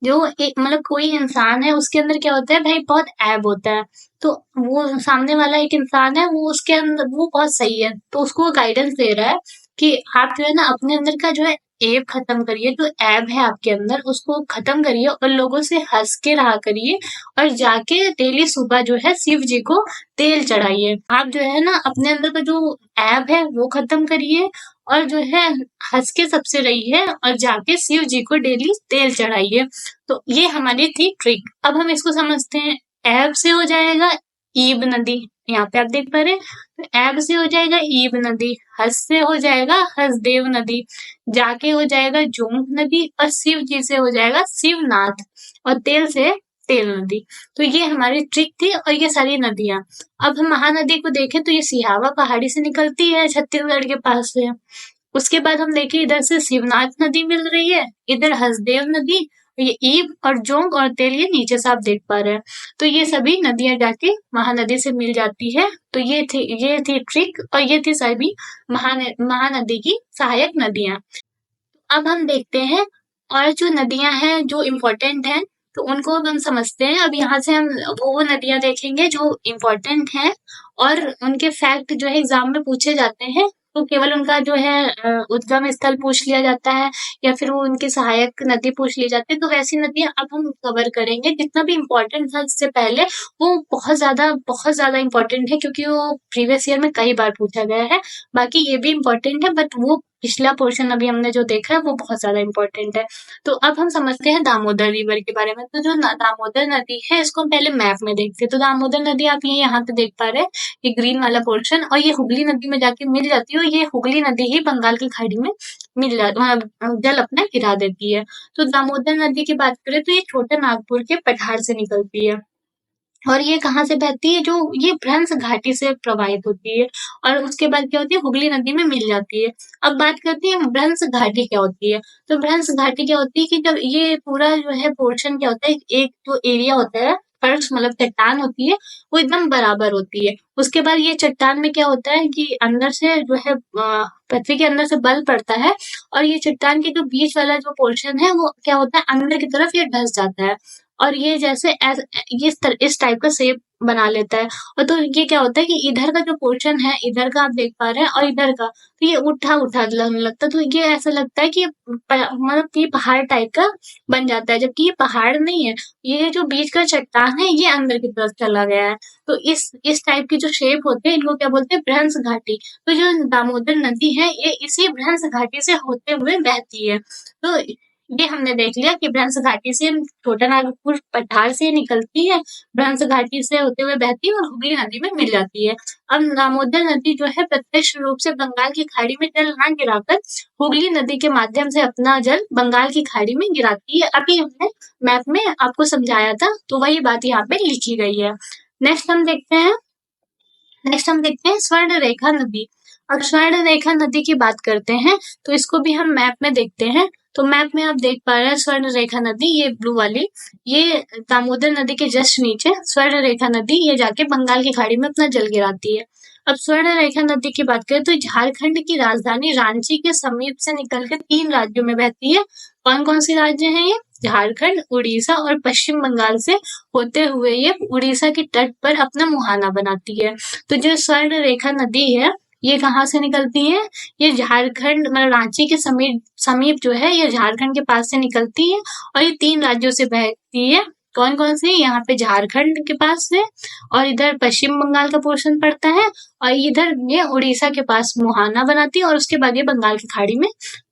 जो एक मतलब कोई इंसान है उसके अंदर क्या होता है भाई, बहुत ऐब होता है। तो वो सामने वाला एक इंसान है, वो उसके अंदर वो बहुत सही है, तो उसको गाइडेंस दे रहा है कि आप जो है ना अपने अंदर का जो है ऐब खत्म करिए, जो ऐब है आपके अंदर उसको खत्म करिए और लोगों से हंस के रहा करिए, और जाके डेली सुबह जो है शिव जी को तेल चढ़ाइए। आप जो है ना अपने अंदर का जो ऐब है वो खत्म करिए, और जो है हंस के सबसे रहिए, और जाके शिव जी को डेली तेल चढ़ाइए। तो ये हमारी थी ट्रिक। अब हम इसको समझते हैं। ऐब से हो जाएगा ईब नदी, यहाँ पे आप देख पा रहे हैं। तो ऐब से हो जाएगा ईब नदी, हस से हो जाएगा हसदेव नदी, जाके हो जाएगा जोंक नदी, और शिव जी से हो जाएगा शिवनाथ, और तेल से तेल नदी। तो ये हमारी ट्रिक थी, और ये सारी नदियां। अब हम महानदी को देखें तो ये सिहावा पहाड़ी से निकलती है, छत्तीसगढ़ के पास से। उसके बाद हम देखें, इधर से शिवनाथ नदी मिल रही है, इधर हसदेव नदी, ये ईब और जोंक और तेल ये नीचे से आप देख पा रहे हैं। तो ये सभी नदियां जाके महानदी से मिल जाती है। तो ये थी ट्रिक, और ये थी सभी महानदी की सहायक नदियां। अब हम देखते हैं और जो नदियां हैं जो इम्पोर्टेंट हैं, तो उनको अब हम समझते हैं। अब यहाँ से हम वो नदियां देखेंगे जो इम्पोर्टेंट हैं, और उनके फैक्ट जो है एग्जाम में पूछे जाते हैं। तो केवल उनका जो है उद्गम स्थल पूछ लिया जाता है, या फिर वो उनकी सहायक नदी पूछ ली जाती है। तो वैसी नदियां अब हम कवर करेंगे। जितना भी इम्पोर्टेंट था इससे पहले, वो बहुत ज्यादा इम्पोर्टेंट है, क्योंकि वो प्रीवियस ईयर में कई बार पूछा गया है। बाकी ये भी इम्पोर्टेंट है, बट वो पिछला पोर्शन अभी हमने जो देखा है वो बहुत ज्यादा इम्पोर्टेंट है। तो अब हम समझते हैं दामोदर रिवर के बारे में। तो जो दामोदर नदी है, इसको हम पहले मैप में देखते हैं। तो दामोदर नदी आप ये यहाँ पे देख पा रहे हैं, ये ग्रीन वाला पोर्शन, और ये हुगली नदी में जाके मिल जाती है, और ये हुगली नदी ही बंगाल की खाड़ी में मिल जाती, वहाँ जल अपना गिरा देती है। तो दामोदर नदी की बात करें तो ये छोटे नागपुर के पठार से निकलती है, और ये कहाँ से बहती है, जो ये भ्रंश घाटी से प्रवाहित होती है, और उसके बाद क्या होती है, हुगली नदी में मिल जाती है। अब बात करते हैं भ्रंश घाटी क्या होती है। तो भ्रंश घाटी क्या होती है कि जब ये पूरा जो है पोर्शन क्या होता है, एक जो एरिया होता है, फर्श मतलब चट्टान होती है, वो एकदम बराबर होती है। उसके बाद ये चट्टान में क्या होता है कि अंदर से जो है पृथ्वी के अंदर से बल पड़ता है, और ये चट्टान के जो बीच वाला जो पोर्शन है वो क्या होता है, अंदर की तरफ ये धंस जाता है, और ये जैसे इस टाइप का शेप बना लेता है। और तो ये क्या होता है कि इधर का जो पोर्शन है, इधर का आप देख पा रहे हैं, और इधर का, तो ये उठा उठा लगने लगता है। तो ये ऐसा लगता है कि मतलब ये पहाड़ टाइप का बन जाता है, जबकि ये पहाड़ नहीं है। ये जो बीच का चट्टान है ये अंदर की तरफ चला गया है। तो इस टाइप की जो शेप होते हैं इनको क्या बोलते हैं, भ्रंश घाटी। तो जो दामोदर नदी है ये इसी भ्रंश घाटी से होते हुए बहती है। तो ये हमने देख लिया कि भ्रंश घाटी से छोटा नागपुर पठार से निकलती है, भ्रंश घाटी से होते हुए बहती है, और हुगली नदी में मिल जाती है। अब दामोदर नदी जो है प्रत्यक्ष रूप से बंगाल की खाड़ी में जल ना गिराकर हुगली नदी के माध्यम से अपना जल बंगाल की खाड़ी में गिराती है। अभी हमने मैप में आपको समझाया था, तो वही बात यहाँ पे लिखी गई है। नेक्स्ट हम देखते हैं स्वर्ण रेखा नदी। अब स्वर्ण रेखा नदी की बात करते हैं, तो इसको भी हम मैप में देखते हैं। तो मैप में आप देख पा रहे हैं स्वर्ण रेखा नदी, ये ब्लू वाली, ये दामोदर नदी के जस्ट नीचे स्वर्ण रेखा नदी ये जाके बंगाल की खाड़ी में अपना जल गिराती है। अब स्वर्ण रेखा नदी की बात करें तो झारखंड की राजधानी रांची के समीप से निकलकर 3 राज्यों में बहती है। कौन कौन से राज्य हैं ये? झारखंड, उड़ीसा और पश्चिम बंगाल से होते हुए ये उड़ीसा के तट पर अपना मुहाना बनाती है। तो जो स्वर्ण रेखा नदी है ये कहाँ से निकलती है? ये झारखंड मतलब रांची के समीप समीप जो है ये झारखंड के पास से निकलती है, और ये 3 राज्यों से बहती है, कौन कौन से? यहाँ पे झारखंड के पास है, और इधर पश्चिम बंगाल का पोर्शन पड़ता है, और इधर ये उड़ीसा के पास मुहाना बनाती है, और उसके बाद ये बंगाल की खाड़ी में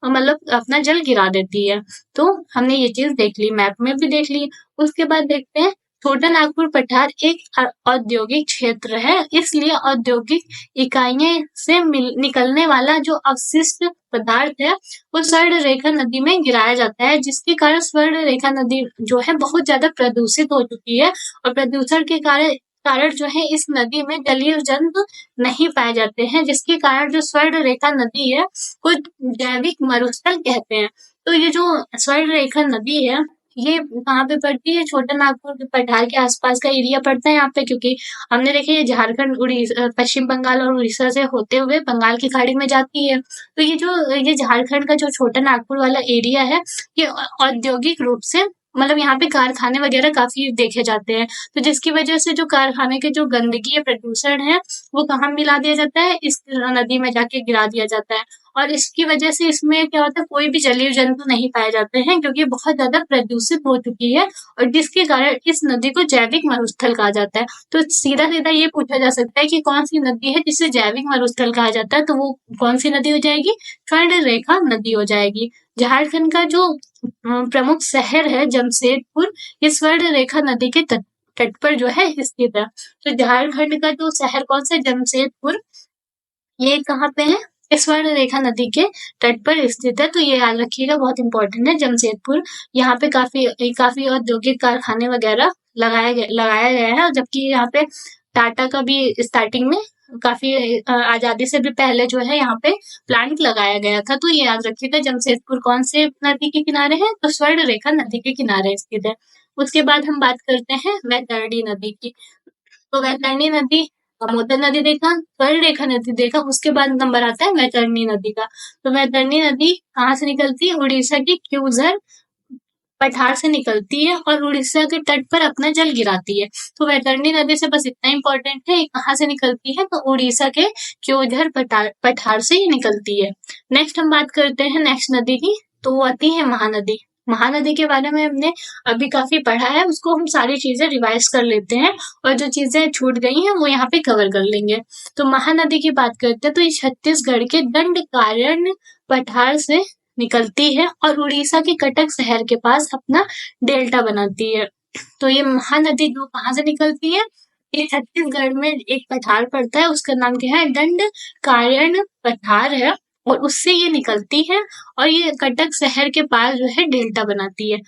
मतलब अपना जल गिरा देती है। तो हमने ये चीज देख ली, मैप में भी देख ली। उसके बाद देखते हैं, छोटा नागपुर पठार एक औद्योगिक क्षेत्र है, इसलिए औद्योगिक इकाइयों से निकलने वाला जो अवशिष्ट पदार्थ है वो स्वर्ण रेखा नदी में गिराया जाता है, जिसके कारण स्वर्ण रेखा नदी जो है बहुत ज्यादा प्रदूषित हो चुकी है, और प्रदूषण के कारण कारण जो है इस नदी में जलीय जंतु नहीं पाए जाते हैं, जिसके कारण जो स्वर्ण रेखा नदी है को जैविक मरुस्थल कहते हैं। तो ये जो स्वर्ण रेखा नदी है ये कहाँ पे पड़ती है? छोटा नागपुर के पठार के आसपास का एरिया पड़ता है यहाँ पे, क्योंकि हमने देखे ये झारखंड उड़ीसा पश्चिम बंगाल और उड़ीसा से होते हुए बंगाल की खाड़ी में जाती है। तो ये झारखंड का जो छोटा नागपुर वाला एरिया है ये औद्योगिक रूप से मतलब यहाँ पे कारखाने वगैरह काफी देखे जाते हैं, तो जिसकी वजह से जो कारखाने के जो गंदगी या प्रदूषण है वो कहाँ मिला दिया जाता है? इस नदी में जाके गिरा दिया जाता है, और इसकी वजह से इसमें क्या होता है, कोई भी जलीय जंतु नहीं पाए जाते हैं, क्योंकि बहुत ज्यादा प्रदूषित हो चुकी है, और जिसके कारण इस नदी को जैविक मरुस्थल कहा जाता है। तो सीधा सीधा ये पूछा जा सकता है कि कौन सी नदी है जिसे जैविक मरुस्थल कहा जाता है, तो वो कौन सी नदी हो जाएगी? स्वर्ण रेखा नदी हो जाएगी। झारखंड का जो प्रमुख शहर है जमशेदपुर, ये स्वर्ण रेखा नदी के तट पर जो है स्थित है। तो झारखंड का जो शहर कौन सा? जमशेदपुर, ये कहाँ पे है? इस स्वर्ण रेखा नदी के तट पर स्थित है, तो ये याद रखिएगा, बहुत इंपॉर्टेंट है जमशेदपुर। यहाँ पे काफी काफी औद्योगिक कारखाने वगैरह लगाया गया है, जबकि यहाँ पे टाटा का भी स्टार्टिंग में काफी आजादी से भी पहले जो है यहाँ पे प्लांट लगाया गया था। तो ये याद रखिएगा, जमशेदपुर कौन से नदी के किनारे है? तो स्वर्ण रेखा नदी के किनारे स्थित है। उसके बाद हम बात करते हैं वैतरणी नदी की। तो वैतरणी नदी, दामोदर नदी देखा, स्वर्ण रेखा नदी देखा, उसके बाद नंबर आता है वैतरणी नदी का। तो वैतरणी नदी कहाँ से निकलती है? उड़ीसा की क्यूझर पठार से निकलती है और उड़ीसा के तट पर अपना जल गिराती है। तो वैतरणी नदी से बस इतना इंपॉर्टेंट है, ये कहाँ से निकलती है? तो उड़ीसा के क्योंझर पठार से ही निकलती है। नेक्स्ट हम बात करते हैं नेक्स्ट नदी की, तो वो आती है महानदी। महानदी के बारे में हमने अभी काफी पढ़ा है, उसको हम सारी चीजें रिवाइज कर लेते हैं, और जो चीजें छूट गई हैं वो यहाँ पे कवर कर लेंगे। तो महानदी की बात करते हैं, तो ये छत्तीसगढ़ के दंडकारण्य पठार से निकलती है और उड़ीसा के कटक शहर के पास अपना डेल्टा बनाती है। तो ये महानदी जो कहाँ से निकलती है? ये छत्तीसगढ़ में एक पठार पड़ता है, उसका नाम क्या है? दंडकारण्य पठार है, और उससे ये निकलती है, और ये कटक शहर के पास जो है डेल्टा बनाती है।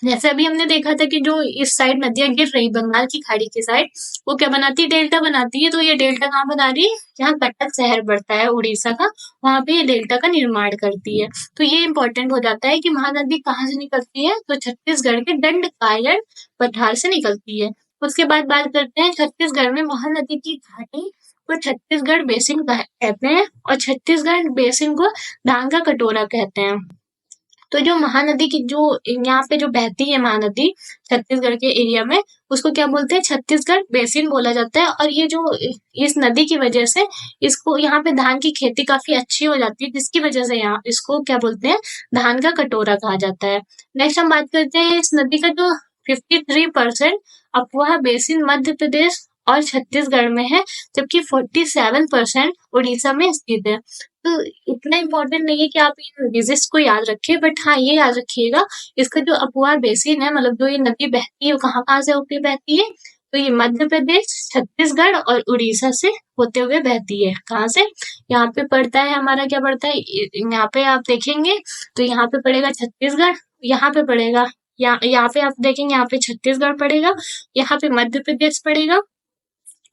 जैसे अभी हमने देखा था कि जो इस साइड नदियां गिर रही बंगाल की खाड़ी की साइड, वो क्या बनाती है? डेल्टा बनाती है। तो ये डेल्टा कहाँ बना रही है? जहाँ कटक शहर पड़ता है उड़ीसा का, वहां पे ये डेल्टा का निर्माण करती है। तो ये इंपॉर्टेंट हो जाता है कि महानदी कहाँ से निकलती है? तो छत्तीसगढ़ के दंडकारण्य पठार से निकलती है। उसके बाद बात करते हैं छत्तीसगढ़ में महानदी की घाटी को छत्तीसगढ़ बेसिन कहते हैं, और छत्तीसगढ़ बेसिन को धान का कटोरा कहते हैं। तो जो महानदी की जो यहाँ पे जो बहती है महानदी छत्तीसगढ़ के एरिया में, उसको क्या बोलते हैं? छत्तीसगढ़ बेसिन बोला जाता है, और ये जो इस नदी की वजह से इसको यहाँ पे धान की खेती काफी अच्छी हो जाती है, जिसकी वजह से यहाँ इसको क्या बोलते हैं? धान का कटोरा कहा जाता है। नेक्स्ट हम बात करते हैं इस नदी का जो 53% अफवाह बेसिन मध्य प्रदेश और छत्तीसगढ़ में है, जबकि 47% उड़ीसा में स्थित है। तो इतना इम्पोर्टेंट नहीं है कि आप इन डिजीज को याद रखें, बट हाँ ये याद रखिएगा, इसका जो अपुआ बेसिन है, मतलब जो ये नदी बहती है वो कहाँ कहाँ से होकर बहती है? तो ये मध्य प्रदेश, छत्तीसगढ़ और उड़ीसा से होते हुए बहती है। कहाँ से? यहाँ पे पड़ता है हमारा, क्या पड़ता है यहाँ पे आप देखेंगे, तो यहाँ पे पड़ेगा छत्तीसगढ़, यहाँ पे पड़ेगा, यहाँ पे आप देखेंगे, यहाँ पे छत्तीसगढ़ पड़ेगा, यहाँ पे मध्य प्रदेश पड़ेगा,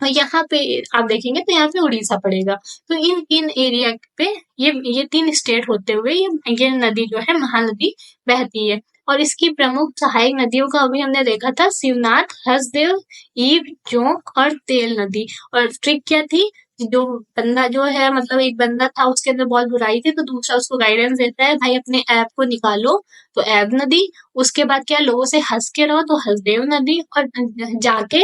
और यहाँ पे आप देखेंगे तो यहाँ पे उड़ीसा पड़ेगा। तो इन तीन एरिया पे ये तीन स्टेट होते हुए ये नदी जो है महानदी बहती है, और इसकी प्रमुख सहायक नदियों का अभी हमने देखा था शिवनाथ, हसदेव, ईब, जोंक और तेल नदी। और ट्रिक क्या थी? जो बंदा जो है, मतलब एक बंदा था उसके अंदर बहुत बुराई थी, तो दूसरा उसको गाइडेंस देता है, भाई अपने ऐप को निकालो, तो ऐब नदी। उसके बाद क्या? लोगों से हंस के रहो, तो हसदेव नदी। और जाके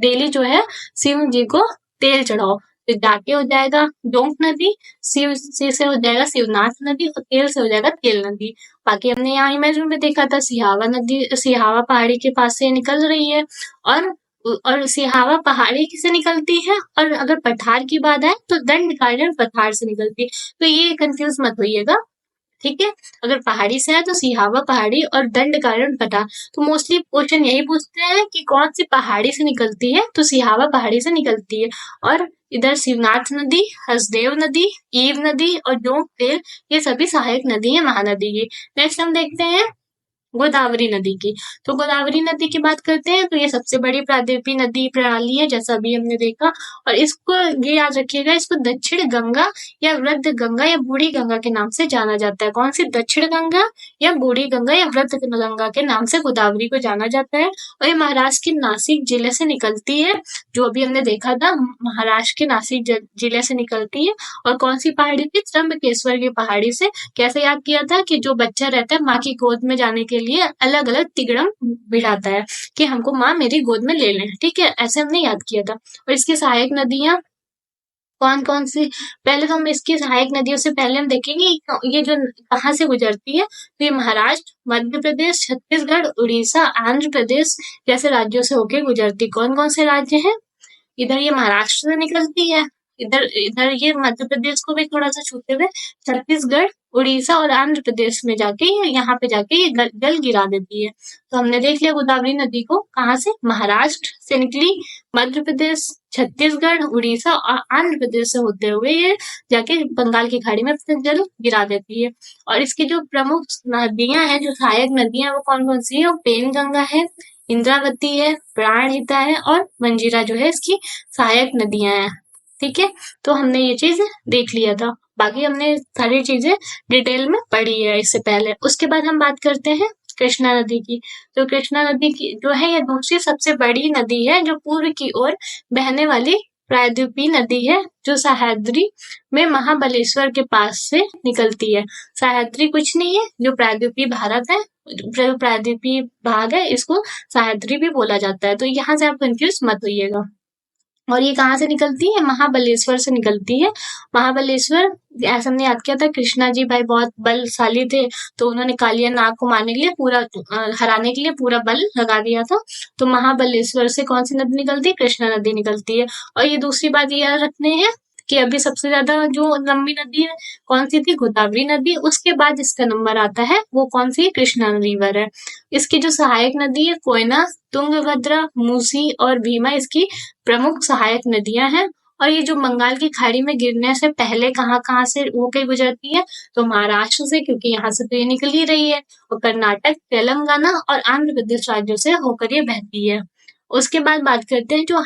डेली जो है शिव जी को तेल चढ़ाओ, फिर जाके हो जाएगा डोंक नदी, शिव से हो जाएगा शिवनाथ नदी और तेल से हो जाएगा तेल नदी। बाकी हमने यहाँ इमेज में भी देखा था सिहावा नदी सिहावा पहाड़ी के पास से निकल रही है और सिहावा पहाड़ी से निकलती है और अगर पठार की बात आए तो दंडकारण्य पठार से निकलती है। तो ये कंफ्यूज मत होइएगा, ठीक है। अगर पहाड़ी से है तो सिहावा पहाड़ी और दंडकारण्य पठार। तो मोस्टली क्वेश्चन यही पूछते हैं कि कौन सी पहाड़ी से निकलती है, तो सिहावा पहाड़ी से निकलती है। और इधर शिवनाथ नदी, हसदेव नदी, ईव नदी और जोंक तेल ये सभी सहायक नदी है महानदी की। नेक्स्ट हम देखते हैं गोदावरी नदी की। तो गोदावरी नदी की बात करते हैं तो ये सबसे बड़ी प्रायद्वीपीय नदी प्रणाली है जैसा अभी हमने देखा। और इसको ये याद रखिएगा, इसको दक्षिण गंगा या वृद्ध गंगा या बूढ़ी गंगा के नाम से जाना जाता है। कौन सी? दक्षिण गंगा या बूढ़ी गंगा या वृद्ध गंगा के नाम से गोदावरी को जाना जाता है। और ये महाराष्ट्र के नासिक जिले से निकलती है, जो अभी हमने देखा था महाराष्ट्र के नासिक जिले से निकलती है। और कौन सी पहाड़ी थी? त्र्यंबकेश्वर की पहाड़ी से। कैसे याद किया था कि जो बच्चा रहता है माँ की गोद में जाने के लिए अलग अलग तिगड़म भिड़ाता है कि हमको माँ मेरी गोद में ले लें, ठीक है, ऐसे हमने याद किया था। और इसकी सहायक नदियां कौन कौन सी? पहले तो हम इसकी सहायक नदियों से पहले हम देखेंगे ये जो कहाँ से गुजरती है। तो ये महाराष्ट्र, मध्य प्रदेश, छत्तीसगढ़, उड़ीसा, आंध्र प्रदेश जैसे राज्यों से होके गुजरती। कौन कौन से राज्य हैं? इधर ये महाराष्ट्र से निकलती है, इधर इधर ये मध्य प्रदेश को भी थोड़ा सा छूते हुए छत्तीसगढ़, उड़ीसा और आंध्र प्रदेश में जाके यहाँ पे जाके ये जल गिरा देती है। तो हमने देख लिया गोदावरी नदी को कहाँ से? महाराष्ट्र से निकली, मध्य प्रदेश, छत्तीसगढ़, उड़ीसा और आंध्र प्रदेश से होते हुए ये जाके बंगाल की खाड़ी में जल गिरा देती है। और इसकी जो प्रमुख नदियां हैं, जो सहायक नदियां, वो कौन कौन सी है? वो पेन गंगा है, इंद्रावती है, प्राणहिता है और मंजीरा जो है इसकी सहायक नदियां हैं, ठीक है। तो हमने ये चीज देख लिया था, बाकी हमने सारी चीजें डिटेल में पढ़ी है इससे पहले। उसके बाद हम बात करते हैं कृष्णा नदी की। तो कृष्णा नदी की जो है ये दूसरी सबसे बड़ी नदी है जो पूर्व की ओर बहने वाली प्रायद्वीपीय नदी है, जो सह्याद्री में महाबलेश्वर के पास से निकलती है। सह्याद्री कुछ नहीं है, जो प्रायद्वीपीय भारत है, जो प्रायद्वीपीय भाग है, इसको सह्याद्री भी बोला जाता है। तो यहाँ से आप कंफ्यूज मत होइएगा। और ये कहाँ से निकलती है? महाबलेश्वर से निकलती है। महाबलेश्वर, ऐसा हमने याद किया था, कृष्णा जी भाई बहुत बलशाली थे, तो उन्होंने कालिया नाग को मारने के लिए हराने के लिए पूरा बल लगा दिया था। तो महाबलेश्वर से कौन सी नदी निकलती है? कृष्णा नदी निकलती है। और ये दूसरी बात ये याद रखने हैं कि अभी सबसे ज्यादा जो लंबी नदी है कौन सी थी? गोदावरी नदी। उसके बाद इसका नंबर आता है वो कौन सी? कृष्णा रिवर है। इसकी जो सहायक नदी है कोयना, तुंगभद्रा, मूसी और भीमा इसकी प्रमुख सहायक नदियां हैं। और ये जो बंगाल की खाड़ी में गिरने से पहले कहाँ कहाँ से होकर गुजरती है? तो महाराष्ट्र से, क्योंकि यहाँ से तो ये निकल ही रही है, और कर्नाटक, तेलंगाना और आंध्र प्रदेश राज्यों से होकर ये बहती है। उसके बाद बात करते हैं जो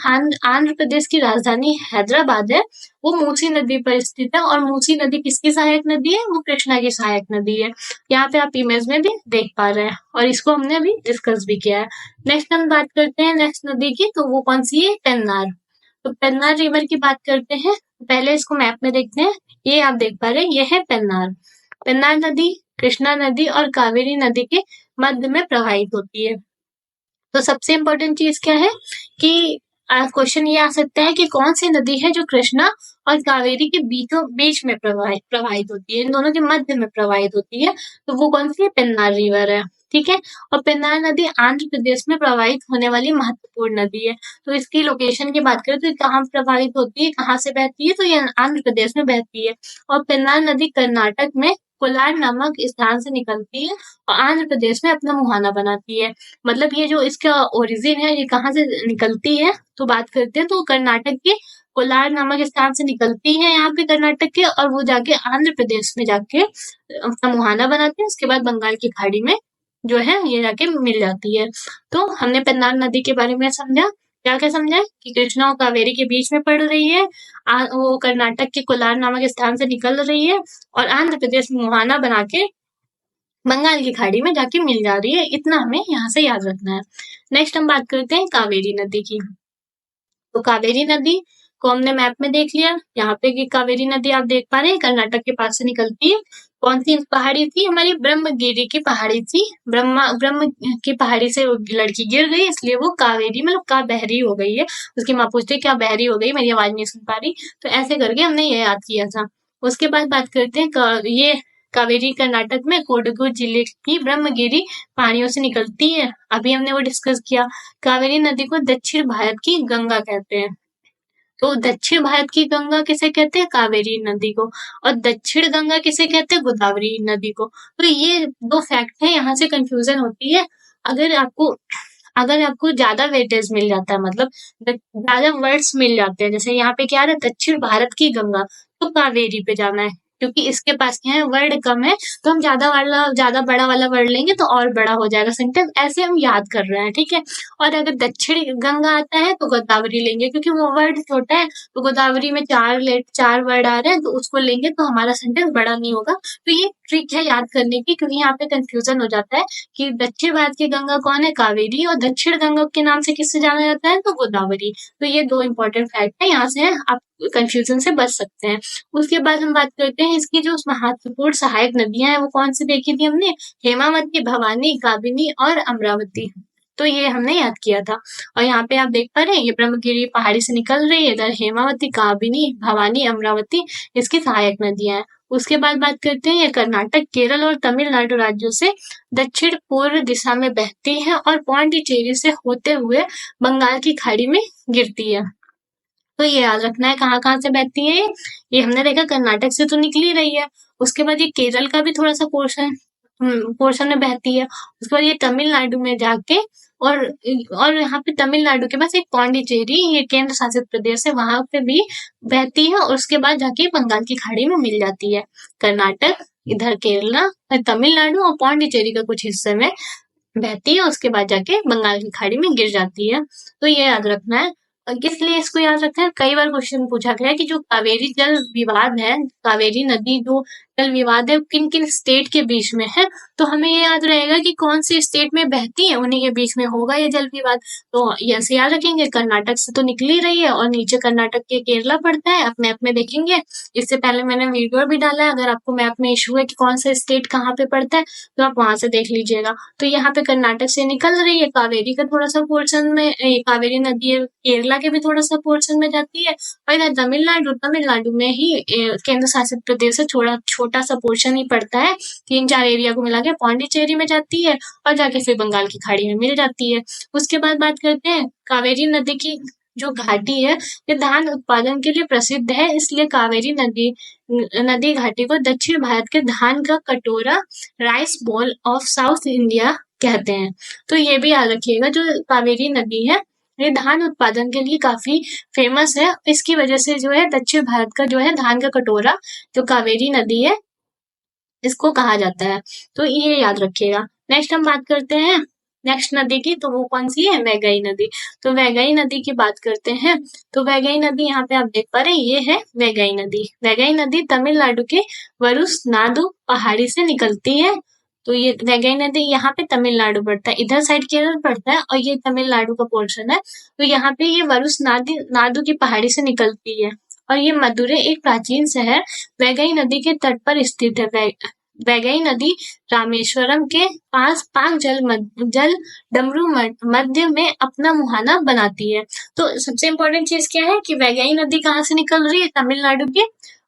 आंध्र प्रदेश की राजधानी हैदराबाद है, वो मूसी नदी पर स्थित है। और मूसी नदी किसकी सहायक नदी है? वो कृष्णा की सहायक नदी है। यहाँ पे आप इमेज में भी देख पा रहे हैं, और इसको हमने अभी डिस्कस भी किया है। नेक्स्ट हम बात करते हैं नेक्स्ट नदी की, तो वो कौन सी है? पेन्नार। तो पेन्नार रिवर की बात करते हैं, पहले इसको मैप में देखते हैं। ये आप देख पा रहे हैं, ये है पेन्नार। पेन्नार नदी कृष्णा नदी और कावेरी नदी के मध्य में प्रवाहित होती है। तो सबसे इम्पोर्टेंट चीज क्या है कि क्वेश्चन ये आ सकता है कि कौन सी नदी है जो कृष्णा और कावेरी के बीचों बीच में प्रवाहित होती है, इन दोनों के मध्य में प्रवाहित होती है। तो वो कौन सी है? पेन्नार रिवर है, ठीक है। और पेन्नार नदी आंध्र प्रदेश में प्रवाहित होने वाली महत्वपूर्ण नदी है। तो इसकी लोकेशन की बात करें तो ये कहाँ प्रवाहित होती है, कहाँ से बहती है? तो ये आंध्र प्रदेश में बहती है। और पेन्नार नदी कर्नाटक में कोलार नामक स्थान से निकलती है और आंध्र प्रदेश में अपना मुहाना बनाती है। मतलब ये जो इसका ओरिजिन है, ये कहाँ से निकलती है? तो बात करते हैं तो कर्नाटक के कोलार नामक स्थान से निकलती है यहाँ पे कर्नाटक के, और वो जाके आंध्र प्रदेश में जाके अपना मुहाना बनाती है। उसके बाद बंगाल की खाड़ी में जो है ये जाके मिल जाती है। तो हमने पेन्नार नदी के बारे में समझा, क्या क्या समझा कि कृष्णा और कावेरी के बीच में पड़ रही है, वो कर्नाटक के कोलार नामक स्थान से निकल रही है और आंध्र प्रदेश में मुहाना बना के बंगाल की खाड़ी में जाके मिल जा रही है। इतना हमें यहाँ से याद रखना है। नेक्स्ट हम बात करते हैं कावेरी नदी की। तो कावेरी नदी को हमने मैप में देख लिया। यहाँ पे कि कावेरी नदी आप देख पा रहे हैं कर्नाटक के पास से निकलती है। कौन सी पहाड़ी थी? हमारी ब्रह्मगिरी की पहाड़ी थी। ब्रह्म की पहाड़ी से वो लड़की गिर गई, इसलिए वो कावेरी मतलब का बहरी हो गई है। उसकी माँ पूछती है क्या बहरी हो गई, मेरी आवाज नहीं सुन पा रही। तो ऐसे करके हमने ये याद किया था। उसके बाद बात करते हैं ये कावेरी कर्नाटक में कोडगु जिले की ब्रह्मगिरी पहाड़ियों से निकलती है। अभी हमने वो डिस्कस किया। कावेरी नदी को दक्षिण भारत की गंगा कहते हैं। तो दक्षिण भारत की गंगा किसे कहते हैं? कावेरी नदी को। और दक्षिण गंगा किसे कहते हैं? गोदावरी नदी को। तो ये दो फैक्ट है, यहाँ से कंफ्यूजन होती है। अगर आपको अगर आपको ज्यादा वेटेज मिल जाता है, मतलब ज्यादा वर्ड्स मिल जाते हैं, जैसे यहाँ पे क्या आ रहा है दक्षिण भारत की गंगा, तो कावेरी पे जाना है, क्योंकि इसके पास क्या है वर्ड कम है। तो हम ज्यादा बड़ा वाला वर्ड लेंगे तो और बड़ा हो जाएगा सेंटेंस। ऐसे हम याद कर रहे हैं, ठीक है। और अगर दक्षिण गंगा आता है तो गोदावरी लेंगे, क्योंकि वो वर्ड छोटा है। तो गोदावरी में चार वर्ड आ रहे हैं, तो उसको लेंगे तो हमारा सेंटेंस बड़ा नहीं होगा। तो ये ट्रिक है याद करने की, क्योंकि यहाँ पे कंफ्यूजन हो जाता है कि दक्षिण भारत की गंगा कौन है? कावेरी। और दक्षिण गंगा के नाम से किससे जाना जाता है? तो गोदावरी। तो ये दो इंपॉर्टेंट फैक्ट है, यहाँ से आप कंफ्यूजन से बच सकते हैं। उसके बाद हम बात करते हैं इसकी जो महत्वपूर्ण सहायक नदियां हैं वो कौन सी देखी थी हमने? हेमावती, भवानी, काबिनी और अमरावती। तो ये हमने याद किया था। और यहाँ पे आप देख पा रहे हैं ये ब्रह्मगिरी पहाड़ी से निकल रही है। इधर हेमावती, काबिनी, भवानी, अमरावती इसकी सहायक नदियां हैं। उसके बाद बात करते हैं ये कर्नाटक, केरल और तमिलनाडु राज्यों से दक्षिण पूर्व दिशा में बहती है और पौंडीचेरी से होते हुए बंगाल की खाड़ी में गिरती है। तो ये याद रखना है कहाँ कहाँ से बहती है ये हमने देखा कर्नाटक से तो निकल ही रही है। उसके बाद ये केरल का भी थोड़ा सा पोर्शन में बहती है। उसके बाद ये तमिलनाडु में जाके और यहाँ पे तमिलनाडु के पास एक पौंडीचेरी ये केंद्र शासित प्रदेश है, वहां पे भी बहती है और उसके बाद जाके बंगाल की खाड़ी में मिल जाती है। कर्नाटक, इधर केरला, तमिलनाडु और पौंडीचेरी का कुछ हिस्से में बहती है, उसके बाद जाके बंगाल की खाड़ी में गिर जाती है। तो ये याद रखना है। और किस लिए इसको याद रखना है? कई बार क्वेश्चन पूछा गया है कि जो कावेरी जल विवाद है, कावेरी नदी जो जल विवाद है किन किन स्टेट के बीच में है, तो हमें ये याद रहेगा कि कौन से स्टेट में बहती है, उन्हीं के बीच में होगा ये जल विवाद। तो ये ऐसे याद रखेंगे, कर्नाटक से तो निकली रही है और नीचे कर्नाटक के केरला पड़ता है, आप मैप में देखेंगे। इससे पहले मैंने वीडियो भी डाला है, अगर आपको मैप में इशू है कि कौन सा स्टेट कहाँ पे पड़ता है तो आप वहां से देख लीजिएगा। तो यहाँ पे कर्नाटक से निकल रही है, कावेरी का थोड़ा सा पोर्शन में, कावेरी नदी है, केरला के भी थोड़ा सा पोर्शन में जाती है। और इधर तमिलनाडु में ही केंद्र शासित प्रदेश से छोटा सा पोर्शन ही पड़ता है। 3-4 एरिया को मिला के पौंडीचेरी में जाती है और जाके फिर बंगाल की खाड़ी में मिल जाती है। उसके बाद बात करते हैं कावेरी नदी की जो घाटी है ये धान उत्पादन के लिए प्रसिद्ध है, इसलिए कावेरी नदी घाटी को दक्षिण भारत के धान का कटोरा, rice ball of south India कहते हैं। तो ये भी याद रखिएगा, जो कावेरी नदी है ये धान उत्पादन के लिए काफी फेमस है। इसकी वजह से जो है दक्षिण भारत का जो है धान का कटोरा जो कावेरी नदी है इसको कहा जाता है। तो ये याद रखिएगा। नेक्स्ट हम बात करते हैं नेक्स्ट नदी की, तो वो कौन सी है? वैगई नदी। तो वैगई नदी की बात करते हैं। तो वैगई नदी यहाँ पे आप देख पा रहे हैं, ये है वैगई नदी। वैगई नदी तमिलनाडु के वरुसनाडु पहाड़ी से निकलती है। तो ये वैगई नदी यहाँ पे तमिलनाडु पड़ता है, इधर साइड केरल पड़ता है और ये तमिलनाडु का पोर्शन है। तो यहाँ पे ये वरुसनाडु की पहाड़ी से निकलती है और ये मदुरै एक प्राचीन शहर वैगई नदी के तट पर स्थित है। वैगई नदी रामेश्वरम के पास पाक जल डमरू मध्य में अपना मुहाना बनाती है। तो सबसे इम्पोर्टेंट चीज क्या है कि वैगई नदी कहाँ से निकल रही है? तमिलनाडु के